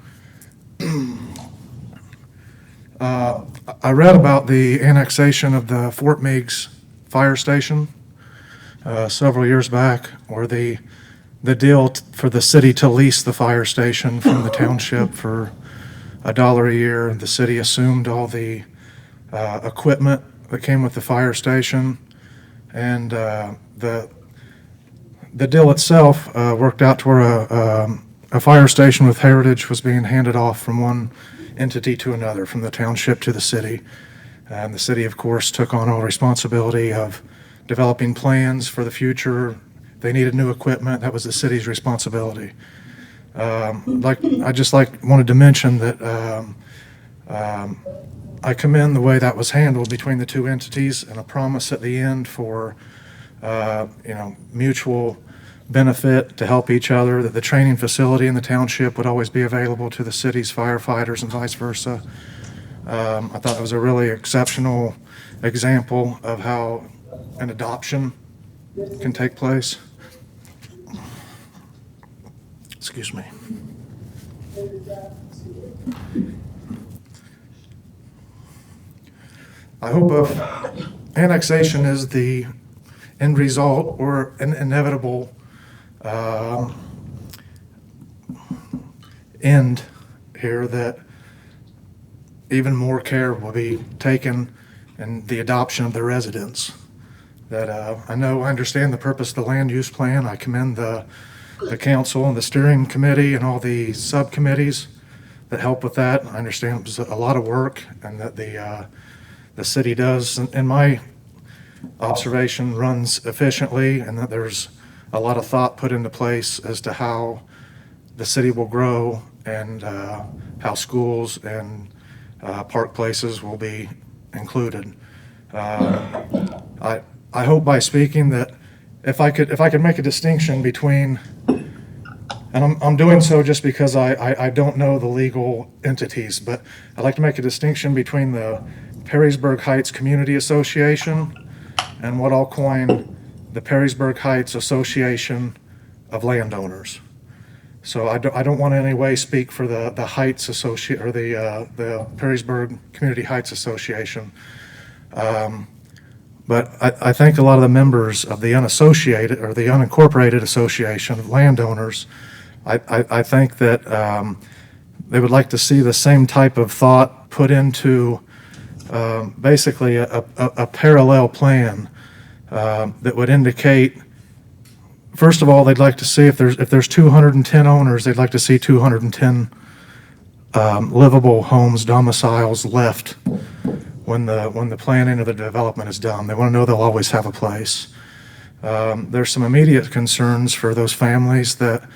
[SPEAKER 15] I read about the annexation of the Fort Meigs fire station several years back, where the deal for the city to lease the fire station from the township for $1 a year. The city assumed all the equipment that came with the fire station, and the deal itself worked out to where a fire station with heritage was being handed off from one entity to another, from the township to the city. And the city, of course, took on all responsibility of developing plans for the future. They needed new equipment. That was the city's responsibility. Wanted to mention that I commend the way that was handled between the two entities, and a promise at the end for mutual benefit to help each other, that the training facility in the township would always be available to the city's firefighters and vice versa. I thought it was a really exceptional example of how an adoption can take place. Excuse me. I hope if annexation is the end result or an inevitable end here, that even more care will be taken in the adoption of the residents. That I understand the purpose of the land use plan. I commend the council and the steering committee and all the subcommittees that help with that. I understand it was a lot of work, and that the city does, in my observation, runs efficiently, and that there's a lot of thought put into place as to how the city will grow, and how schools and park places will be included. I hope by speaking that if I could make a distinction between, and I'm doing so just because I don't know the legal entities, but I'd like to make a distinction between the Perrysburg Heights Community Association and what I'll coin the Perrysburg Heights Association of Landowners. So I don't want to in any way speak for the Heights Associate or the Perrysburg Community Heights Association. But I think a lot of the members of the unassociated or the unincorporated association of landowners, I think that they would like to see the same type of thought put into basically a parallel plan that would indicate, first of all, they'd like to see if there's 210 owners, they'd like to see 210 livable homes, domiciles left when the planning of the development is done. They want to know they'll always have a place. There's some immediate concerns for those families that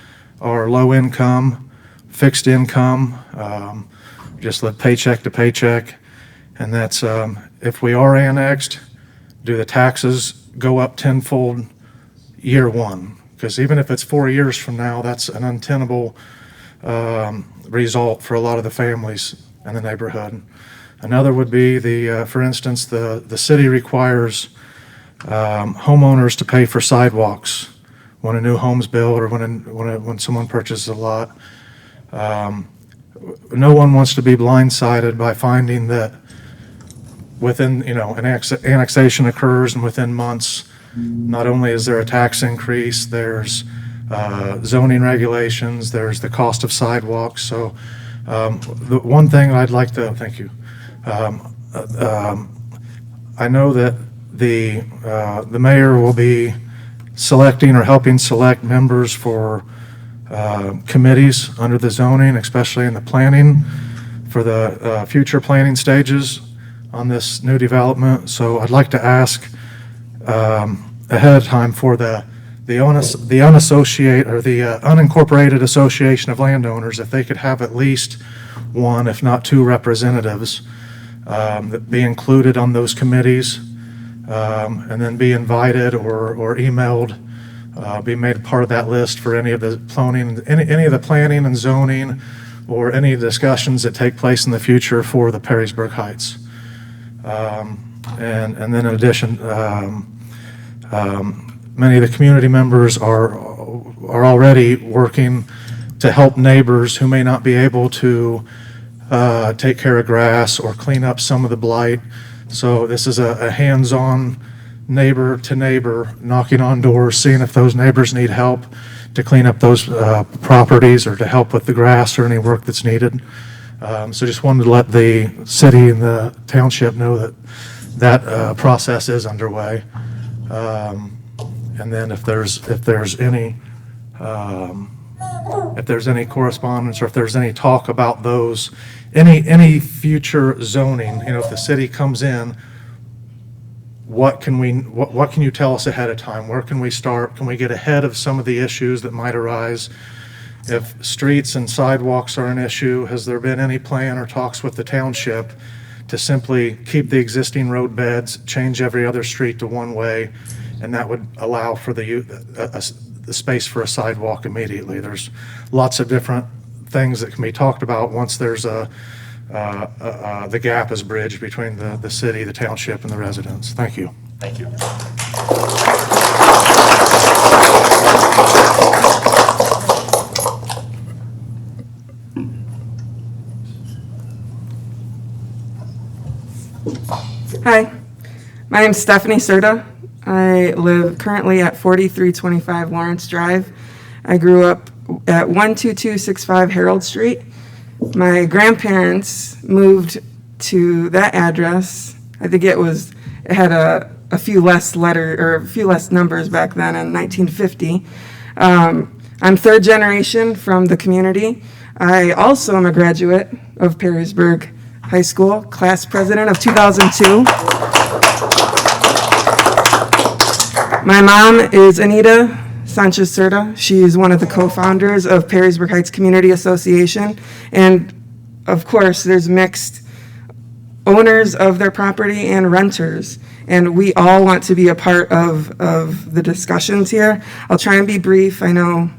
[SPEAKER 15] are low income, fixed income, just live paycheck to paycheck. And that's if we are annexed, do the taxes go up tenfold year one? Because even if it's 4 years from now, that's an untenable result for a lot of the families in the neighborhood. Another would be for instance, the city requires homeowners to pay for sidewalks when a new home's built or when someone purchases a lot. No one wants to be blindsided by finding that within, an annexation occurs, and within months, not only is there a tax increase, there's zoning regulations, there's the cost of sidewalks. So the one thing I'd like to, thank you. I know that the mayor will be selecting or helping select members for committees under the zoning, especially in the planning for the future planning stages on this new development. So I'd like to ask ahead of time for the unassociated or the unincorporated association of landowners if they could have at least one, if not two representatives that be included on those committees, and then be invited or emailed, be made part of that list for any of the planning and zoning or any discussions that take place in the future for the Perrysburg Heights. And then in addition, many of the community members are already working to help neighbors who may not be able to take care of grass or clean up some of the blight. So this is a hands-on, neighbor to neighbor, knocking on doors, seeing if those neighbors need help to clean up those properties or to help with the grass or any work that's needed. So just wanted to let the city and the township know that process is underway. And then if there's any correspondence or if there's any talk about those, any future zoning, if the city comes in, what can you tell us ahead of time? Where can we start? Can we get ahead of some of the issues that might arise? If streets and sidewalks are an issue, has there been any plan or talks with the township to simply keep the existing road beds, change every other street to one way, and that would allow for the space for a sidewalk immediately? There's lots of different things that can be talked about once there's the gap is bridged between the city, the township, and the residents. Thank you.
[SPEAKER 1] Thank you.
[SPEAKER 16] Hi, my name's Stephanie Serta. I live currently at 4325 Lawrence Drive. I grew up at 12265 Harold Street. My grandparents moved to that address. I think it had a few less numbers back then in 1950. I'm third generation from the community. I also am a graduate of Perrysburg High School, class president of 2002. My mom is Anita Sanchez Serta. She's one of the co-founders of Perrysburg Heights Community Association. And of course, there's mixed owners of their property and renters. And we all want to be a part of the discussions here. I'll try and be brief. I know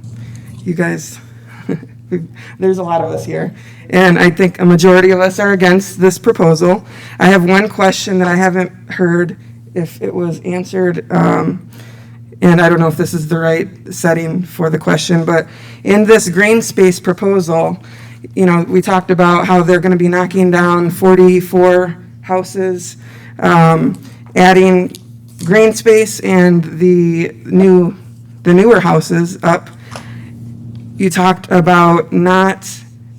[SPEAKER 16] you guys, there's a lot of us here. And I think a majority of us are against this proposal. I have one question that I haven't heard if it was answered. And I don't know if this is the right setting for the question, but in this green space proposal, we talked about how they're going to be knocking down 44 houses, adding green space and the newer houses up. You talked about not,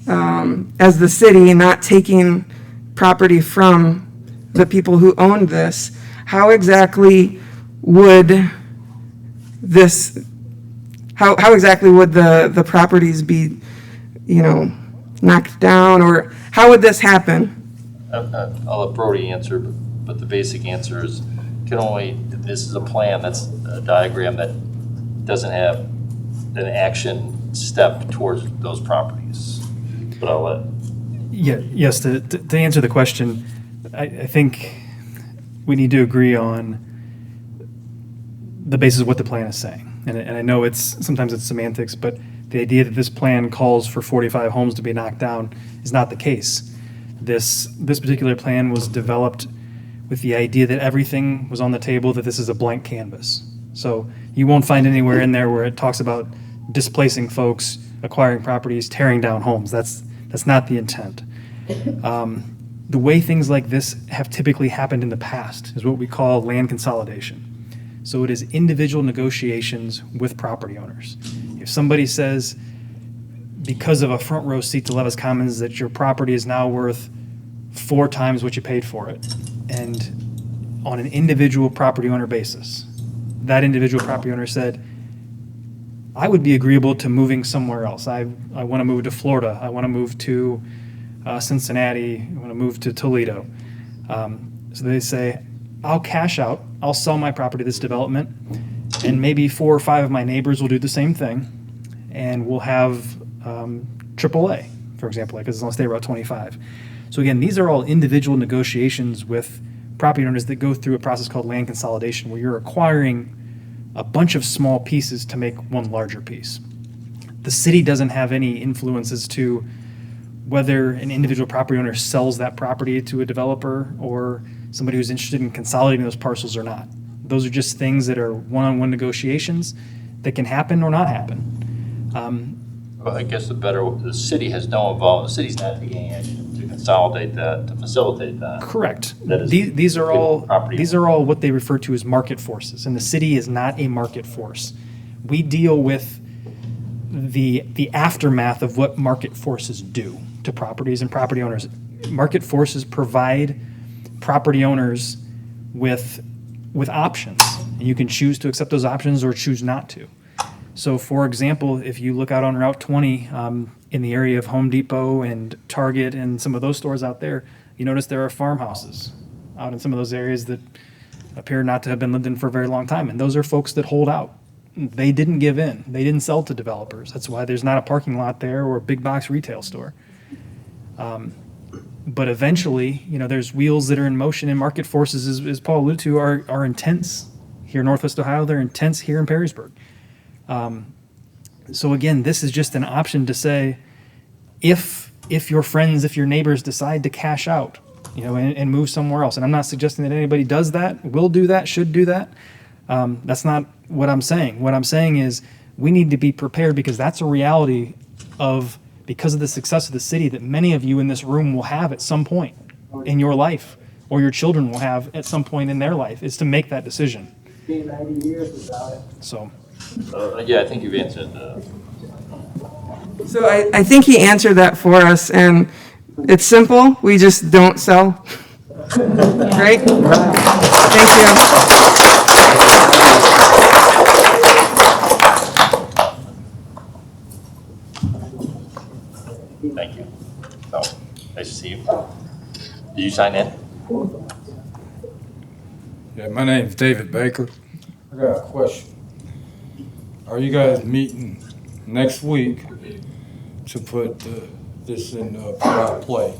[SPEAKER 16] as the city, not taking property from the people who owned this. How exactly would the properties be, knocked down, or how would this happen?
[SPEAKER 1] I'll let Brody answer, but the basic answer is this is a plan, that's a diagram that doesn't have an action step towards those properties. But I'll let.
[SPEAKER 2] Yes, to answer the question, I think we need to agree on the basis of what the plan is saying. And I know sometimes it's semantics, but the idea that this plan calls for 45 homes to be knocked down is not the case. This particular plan was developed with the idea that everything was on the table, that this is a blank canvas. So you won't find anywhere in there where it talks about displacing folks, acquiring properties, tearing down homes. That's not the intent. The way things like this have typically happened in the past is what we call land consolidation. So it is individual negotiations with property owners. If somebody says, because of a front row seat to Levis Commons, that your property is now worth 4 times what you paid for it, and on an individual property owner basis, that individual property owner said, I would be agreeable to moving somewhere else. I want to move to Florida. I want to move to Cincinnati. I want to move to Toledo. So they say, I'll cash out. I'll sell my property to this development, and maybe 4 or 5 of my neighbors will do the same thing, and we'll have AAA, for example, like it's on State Route 25. So again, these are all individual negotiations with property owners that go through a process called land consolidation, where you're acquiring a bunch of small pieces to make one larger piece. The city doesn't have any influence as to whether an individual property owner sells that property to a developer or somebody who's interested in consolidating those parcels or not. Those are just things that are one-on-one negotiations that can happen or not happen.
[SPEAKER 1] Well, I guess the city has no involvement, the city's not taking action to consolidate that, to facilitate that.
[SPEAKER 2] Correct.
[SPEAKER 1] That is
[SPEAKER 2] These are all
[SPEAKER 1] property.
[SPEAKER 2] what they refer to as market forces, and the city is not a market force. We deal with the aftermath of what market forces do to properties and property owners. Market forces provide property owners with options, and you can choose to accept those options or choose not to. So, for example, if you look out on Route 20 in the area of Home Depot and Target and some of those stores out there, you notice there are farmhouses out in some of those areas that appear not to have been lived in for a very long time. And those are folks that hold out. They didn't give in. They didn't sell to developers. That's why there's not a parking lot there or a big box retail store. But eventually, there's wheels that are in motion, and market forces, as Paul alluded to, are intense here in Northwest Ohio. They're intense here in Perrysburg. So again, this is just an option to say, if your friends, if your neighbors decide to cash out, and move somewhere else. And I'm not suggesting that anybody does that, will do that, should do that. That's not what I'm saying. What I'm saying is we need to be prepared, because that's a reality because of the success of the city that many of you in this room will have at some point in your life, or your children will have at some point in their life, is to make that decision.
[SPEAKER 4] 90 years without it.
[SPEAKER 2] So.
[SPEAKER 1] Yeah, I think you've answered.
[SPEAKER 16] So I think he answered that for us, and it's simple. We just don't sell. Right? Thank
[SPEAKER 1] you. Thank you. So, nice to see you. Did you sign in?
[SPEAKER 17] Yeah, my name's David Baker. I got a question. Are you guys meeting next week to put this in play?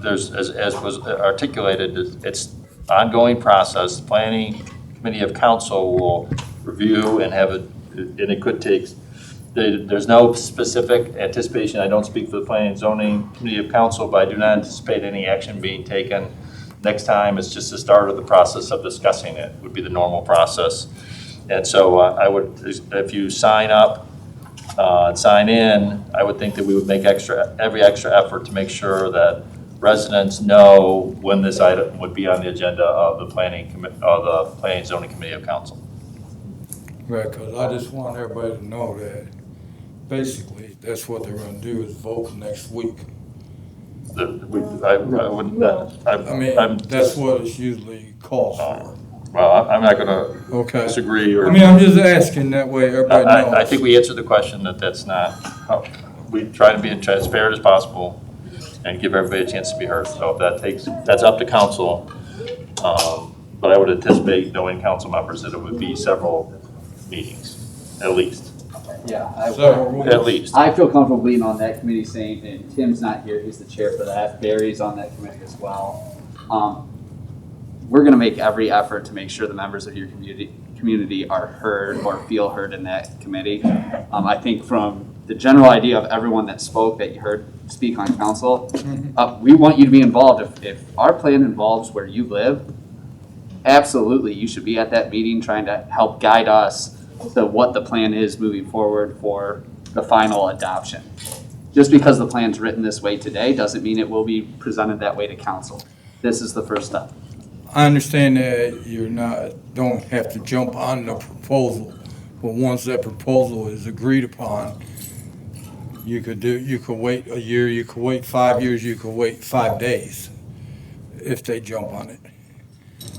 [SPEAKER 1] There's, as was articulated, it's ongoing process. The Planning Committee of Council will review and have it, and it could take, there's no specific anticipation. I don't speak for the Planning and Zoning Committee of Council, but I do not anticipate any action being taken. Next time, it's just the start of the process of discussing it, would be the normal process. And so I would, if you sign up and sign in, I would think that we would make every extra effort to make sure that residents know when this item would be on the agenda of the Planning and Zoning Committee of Council.
[SPEAKER 17] Right, because I just want everybody to know that basically that's what they're going to do, is vote next week.
[SPEAKER 1] I wouldn't.
[SPEAKER 17] That's what it's usually called for.
[SPEAKER 1] Well, I'm not going to disagree.
[SPEAKER 17] I'm just asking, that way everybody knows.
[SPEAKER 1] I think we answered the question that's not how we try to be as transparent as possible and give everybody a chance to be heard. So if that's up to council. But I would anticipate, knowing council members, that it would be several meetings, at least.
[SPEAKER 5] Yeah,
[SPEAKER 1] at least.
[SPEAKER 5] I feel comfortable being on that committee, saying, and Tim's not here, he's the chair for that. Barry's on that committee as well. We're going to make every effort to make sure the members of your community are heard or feel heard in that committee. I think from the general idea of everyone that spoke, that you heard speak on council, we want you to be involved. If our plan involves where you live, absolutely, you should be at that meeting trying to help guide us to what the plan is moving forward for the final adoption. Just because the plan's written this way today doesn't mean it will be presented that way to council. This is the first step.
[SPEAKER 17] I understand that don't have to jump on the proposal, but once that proposal is agreed upon, you could wait a year, you could wait 5 years, you could wait 5 days if they jump on it.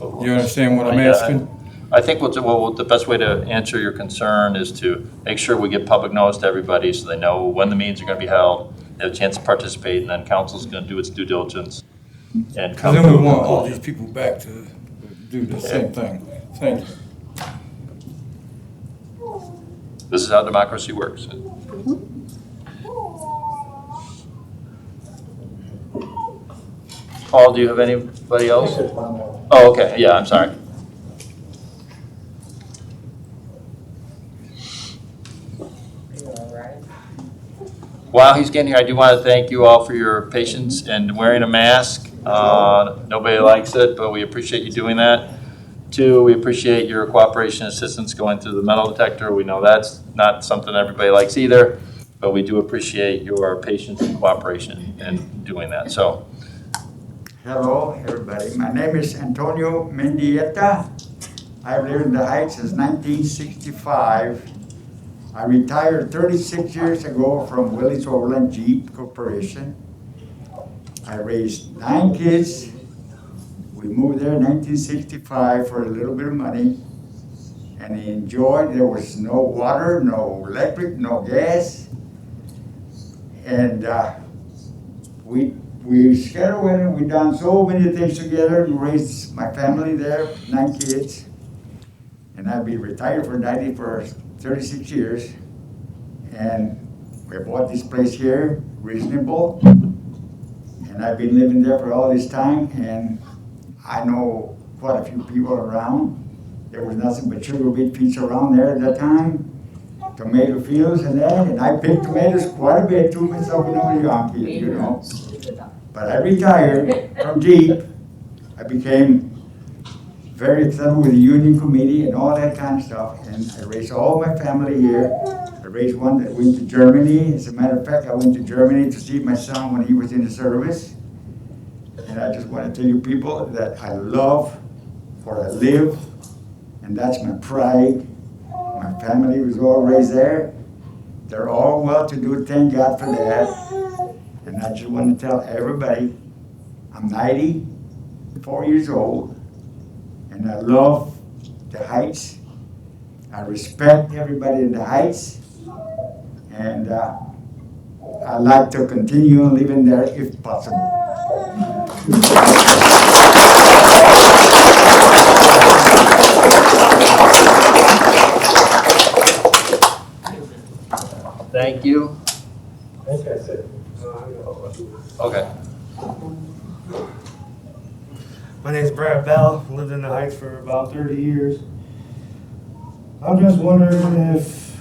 [SPEAKER 17] You understand what I'm asking?
[SPEAKER 1] I think the best way to answer your concern is to make sure we give public notice to everybody so they know when the meetings are going to be held, they have a chance to participate, and then council's going to do its due diligence. And
[SPEAKER 17] then we want all these people back to do the same thing. Thank you.
[SPEAKER 1] This is how democracy works. Paul, do you have anybody else? Oh, okay, yeah, I'm sorry. While he's getting here, I do want to thank you all for your patience and wearing a mask. Nobody likes it, but we appreciate you doing that. Two, we appreciate your cooperation and assistance going through the metal detector. We know that's not something everybody likes either, but we do appreciate your patience and cooperation in doing that. So,
[SPEAKER 18] Hello, everybody. My name is Antonio Mendieta. I've lived in the Heights since 1965. I retired 36 years ago from Willys Overland Jeep Corporation. I raised 9 kids. We moved there in 1965 for a little bit of money and enjoyed. There was no water, no electric, no gas. And we scattered away and we done so many things together and raised my family there, 9 kids. And I've been retired for 36 years. And we bought this place here, reasonable. And I've been living there for all this time, and I know quite a few people around. There was nothing but sugar beet fields around there at that time, tomato fields and that, and I picked tomatoes quite a bit too myself when I was a young kid, you know. But I retired from Jeep. I became very excited with the union committee and all that kind of stuff, and I raised all my family here. I raised one that went to Germany. As a matter of fact, I went to Germany to see my son when he was in the service. And I just want to tell you people that I love where I live, and that's my pride. My family was all raised there. They're all well-to-do, thank God for that. And I just want to tell everybody, I'm 94 years old, and I love the Heights. I respect everybody in the Heights, and I'd like to continue living there if possible.
[SPEAKER 1] thank you. Okay.
[SPEAKER 19] My name's Brad Bell, lived in the Heights for about 30 years. I'm just wondering if,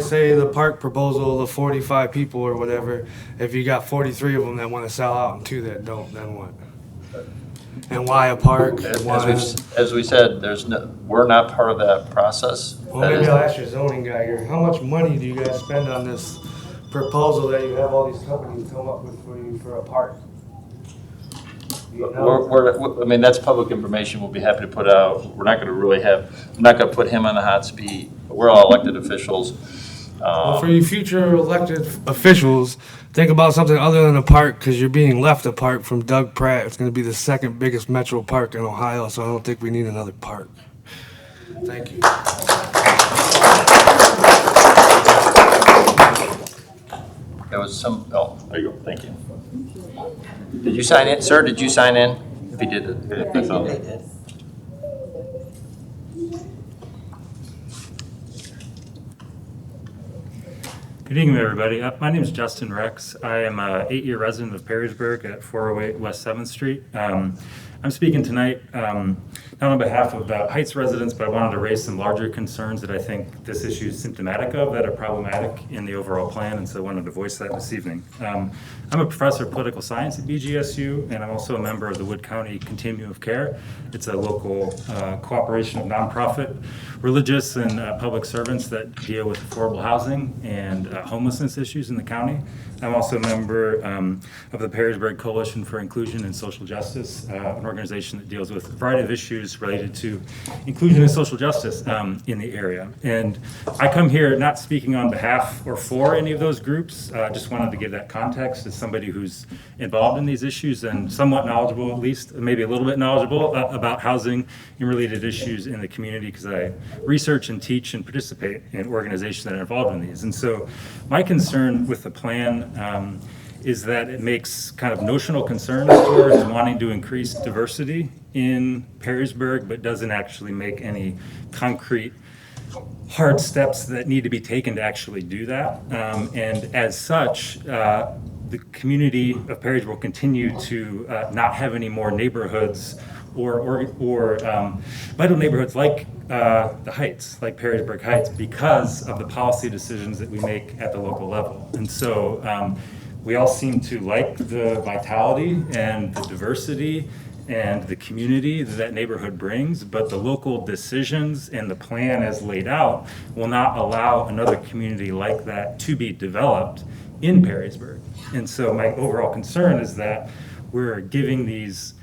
[SPEAKER 19] say the park proposal, the 45 people or whatever, if you got 43 of them that want to sell out and 2 that don't, then what? And why a park?
[SPEAKER 1] As we said, we're not part of that process.
[SPEAKER 19] Well, maybe I'll ask your zoning guy here. How much money do you guys spend on this proposal that you have all these companies come up with for you for a park?
[SPEAKER 1] I mean, that's public information. We'll be happy to put out. We're not going to I'm not going to put him on the hot seat. We're all elected officials.
[SPEAKER 19] Well, for you future elected officials, think about something other than a park, because you're being left a park from Doug Pratt. It's going to be the second biggest metro park in Ohio, so I don't think we need another park. Thank you.
[SPEAKER 1] There was there you go. Thank you. Did you sign in? Sir, did you sign in? If he did it. That's all.
[SPEAKER 20] Good evening, everybody. My name is Justin Rex. I am an 8-year resident of Perrysburg at 408 West 7th Street. I'm speaking tonight not on behalf of the Heights residents, but I wanted to raise some larger concerns that I think this issue is symptomatic of that are problematic in the overall plan, and so I wanted to voice that this evening. I'm a professor of political science at BGSU, and I'm also a member of the Wood County Continuum of Care. It's a local cooperation of nonprofit, religious, and public servants that deal with affordable housing and homelessness issues in the county. I'm also a member of the Perrysburg Coalition for Inclusion and Social Justice, an organization that deals with a variety of issues related to inclusion and social justice in the area. And I come here not speaking on behalf or for any of those groups. Just wanted to give that context as somebody who's involved in these issues and somewhat knowledgeable, at least maybe a little bit knowledgeable about housing and related issues in the community, because I research and teach and participate in organizations that are involved in these. And so my concern with the plan is that it makes kind of notional concerns towards wanting to increase diversity in Perrysburg, but doesn't actually make any concrete hard steps that need to be taken to actually do that. And as such, the community of Perrysburg will continue to not have any more neighborhoods or vital neighborhoods like the Heights, like Perrysburg Heights, because of the policy decisions that we make at the local level. And so we all seem to like the vitality and the diversity and the community that neighborhood brings, but the local decisions and the plan as laid out will not allow another community like that to be developed in Perrysburg. And so my overall concern is that we're giving these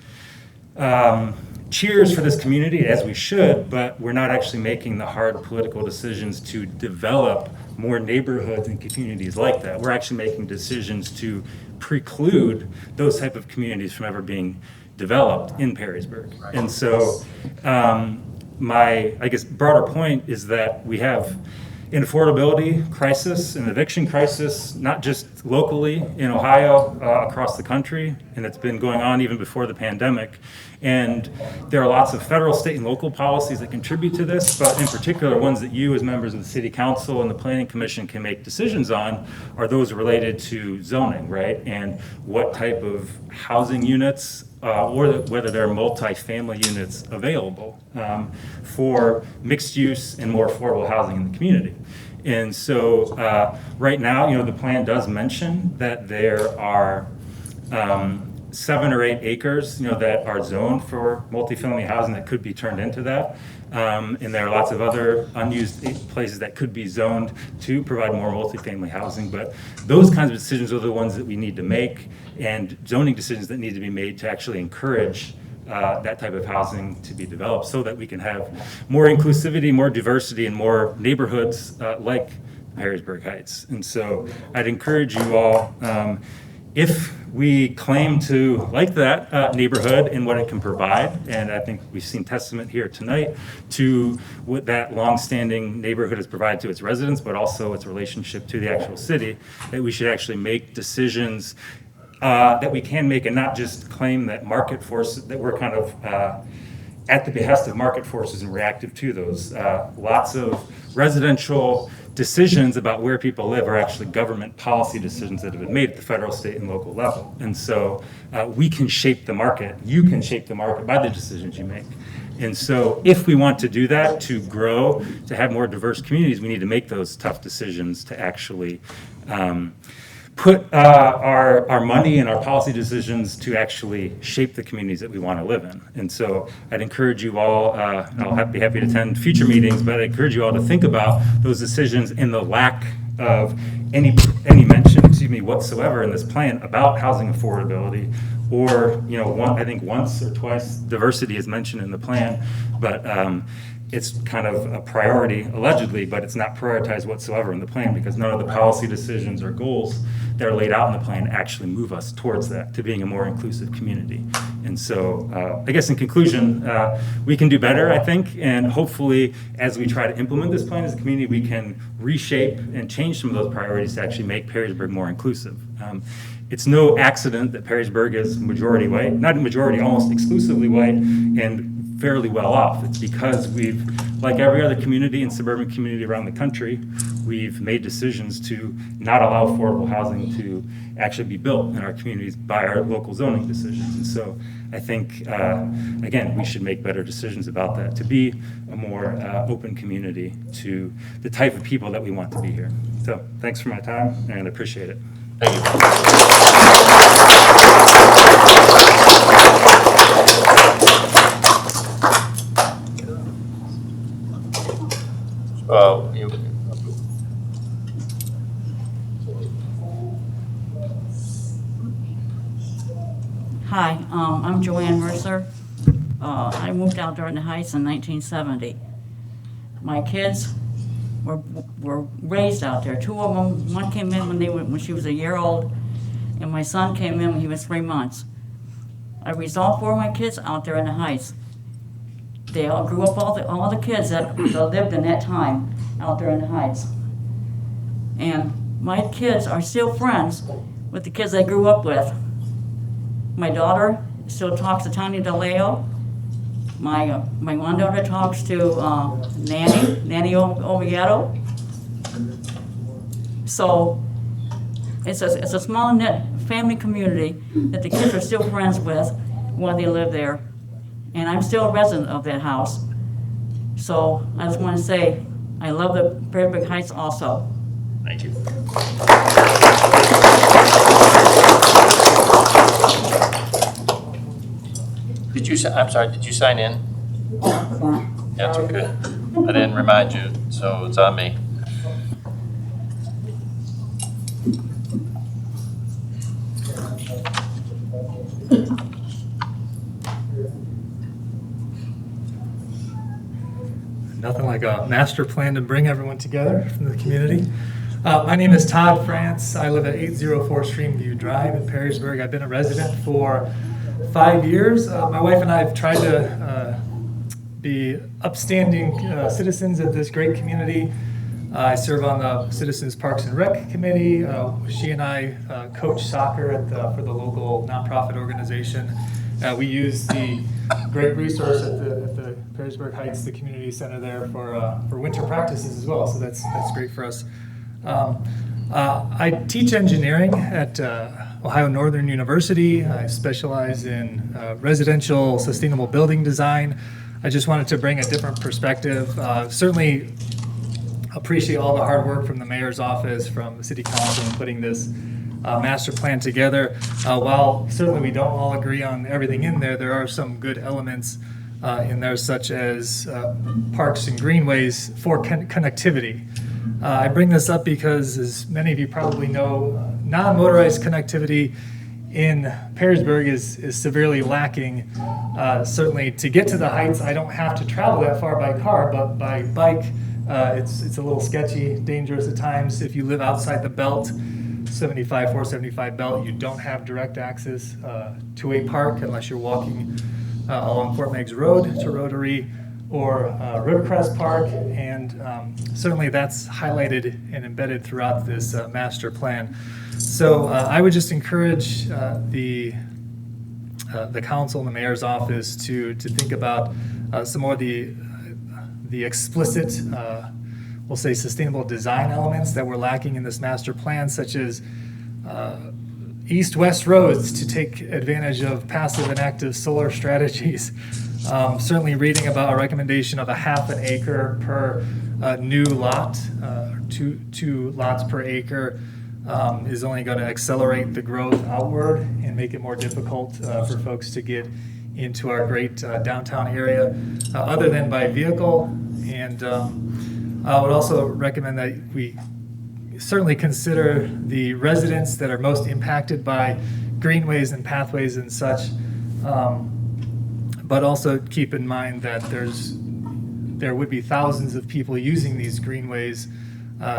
[SPEAKER 20] cheers for this community, as we should, but we're not actually making the hard political decisions to develop more neighborhoods and communities like that. We're actually making decisions to preclude those type of communities from ever being developed in Perrysburg. And so my, I guess, broader point is that we have an affordability crisis, an eviction crisis, not just locally in Ohio, across the country, and it's been going on even before the pandemic. And there are lots of federal, state, and local policies that contribute to this, but in particular, ones that you as members of the City Council and the Planning Commission can make decisions on are those related to zoning, right? And what type of housing units or whether there are multi-family units available for mixed use and more affordable housing in the community. And so right now, the plan does mention that there are 7 or 8 acres, that are zoned for multifamily housing that could be turned into that. And there are lots of other unused places that could be zoned to provide more multifamily housing. But those kinds of decisions are the ones that we need to make, and zoning decisions that need to be made to actually encourage that type of housing to be developed so that we can have more inclusivity, more diversity, and more neighborhoods like Perrysburg Heights. And so I'd encourage you all, if we claim to like that neighborhood and what it can provide, and I think we've seen testament here tonight to what that longstanding neighborhood has provided to its residents, but also its relationship to the actual city, that we should actually make decisions that we can make and not just claim that market forces, that we're kind of at the behest of market forces and reactive to those. Lots of residential decisions about where people live are actually government policy decisions that have been made at the federal, state, and local level. And so we can shape the market. You can shape the market by the decisions you make. And so if we want to do that, to grow, to have more diverse communities, we need to make those tough decisions to actually put our money and our policy decisions to actually shape the communities that we want to live in. And so I'd encourage you all, I'll be happy to attend future meetings, but I encourage you all to think about those decisions in the lack of any mention, whatsoever in this plan about housing affordability, or, I think once or twice diversity is mentioned in the plan, but it's kind of a priority allegedly, but it's not prioritized whatsoever in the plan because none of the policy decisions or goals that are laid out in the plan actually move us towards that, to being a more inclusive community. And so I guess in conclusion, we can do better, I think, and hopefully as we try to implement this plan as a community, we can reshape and change some of those priorities to actually make Perrysburg more inclusive. It's no accident that Perrysburg is majority white, not majority, almost exclusively white, and fairly well off. It's because we've, like every other community and suburban community around the country, we've made decisions to not allow affordable housing to actually be built in our communities by our local zoning decisions. And so I think, again, we should make better decisions about that to be a more open community to the type of people that we want to be here. So thanks for my time, and I appreciate it.
[SPEAKER 1] Thank you.
[SPEAKER 10] Hi, I'm Joanne Mercer. I moved out there in the Heights in 1970. My kids were raised out there. 2 of them, one came in when she was a year old, and my son came in when he was 3 months. I raised all 4 of my kids out there in the Heights. They all grew up, all the kids that lived in that time out there in the Heights. And my kids are still friends with the kids I grew up with. My daughter still talks to Tanya DeLeo. My one daughter talks to Nanny Oviedo. So it's a small knit family community that the kids are still friends with while they live there. And I'm still a resident of that house. So I just want to say, I love the Perrysburg Heights also.
[SPEAKER 1] Thank you. I'm sorry, did you sign in? That's okay. I didn't remind you, so it's on me.
[SPEAKER 15] Nothing like a master plan to bring everyone together from the community. My name is Todd France. I live at 804 Streamview Drive in Perrysburg. I've been a resident for 5 years. My wife and I have tried to be upstanding citizens of this great community. I serve on the Citizens Parks and Rec Committee. She and I coach soccer for the local nonprofit organization. We use the great resource at the Perrysburg Heights, the community center there for winter practices as well. So that's great for us. I teach engineering at Ohio Northern University. I specialize in residential sustainable building design. I just wanted to bring a different perspective. Certainly appreciate all the hard work from the mayor's office, from the city council in putting this master plan together. While certainly we don't all agree on everything in there, there are some good elements in there, such as parks and greenways for connectivity. I bring this up because, as many of you probably know, non-motorized connectivity in Perrysburg is severely lacking. Certainly to get to the Heights, I don't have to travel that far by car, but by bike, it's a little sketchy, dangerous at times. If you live outside the belt, 475 belt, you don't have direct access to a park unless you're walking along Fort Meigs Road to Rotary or Rivercrest Park, and certainly that's highlighted and embedded throughout this master plan. So I would just encourage the council and the mayor's office to think about some more of the explicit, we'll say, sustainable design elements that we're lacking in this master plan, such as east-west roads to take advantage of passive and active solar strategies. Certainly reading about a recommendation of a half an acre per new lot, two lots per acre, is only going to accelerate the growth outward and make it more difficult for folks to get into our great downtown area other than by vehicle. And I would also recommend that we certainly consider the residents that are most impacted by greenways and pathways and such, but also keep in mind that there would be thousands of people using these greenways,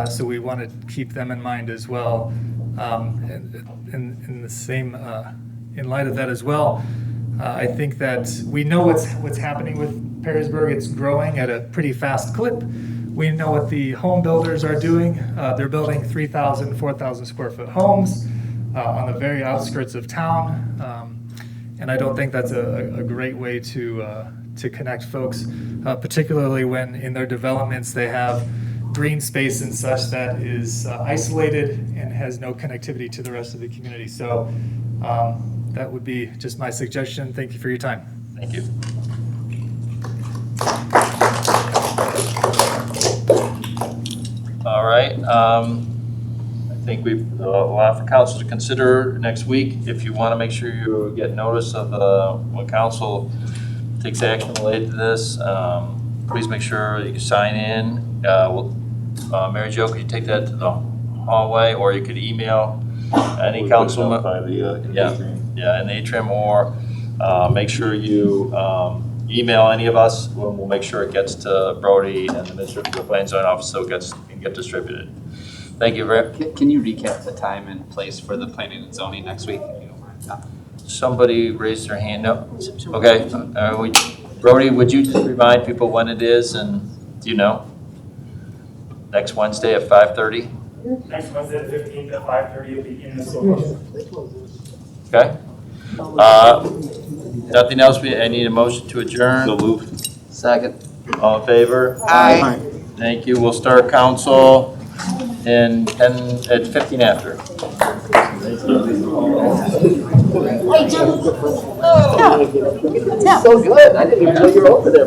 [SPEAKER 15] so we want to keep them in mind as well. In the same, in light of that as well, I think that we know what's happening with Perrysburg. It's growing at a pretty fast clip. We know what the home builders are doing. They're building 3,000, 4,000 square foot homes on the very outskirts of town. And I don't think that's a great way to connect folks, particularly when in their developments they have green space and such that is isolated and has no connectivity to the rest of the community. So that would be just my suggestion. Thank you for your time.
[SPEAKER 1] Thank you. All right. I think we've a lot for council to consider next week. If you want to make sure you get notice of when council takes action related to this, please make sure you can sign in. Mary Jo, could you take that to the hallway, or you could email any council member? In the atrium, or make sure you email any of us. We'll make sure it gets to Brody and the Minister of the Planning and Zoning Office, so it can get distributed. Thank you, Rick.
[SPEAKER 5] Can you recap the time and place for the planning and zoning next week, if you don't mind?
[SPEAKER 1] Somebody raised their hand up. Okay. Brody, would you just remind people when it is, and do you know? Next Wednesday at 5:30?
[SPEAKER 20] Next Wednesday, the 15th at 5:30 will be in this location.
[SPEAKER 1] Okay. Nothing else, I need a motion to adjourn.
[SPEAKER 3] So moved.
[SPEAKER 5] Second.
[SPEAKER 1] All in favor?
[SPEAKER 11] Aye.
[SPEAKER 1] Thank you. We'll start council at 15 after.
[SPEAKER 11] So good. I didn't even know you were over there.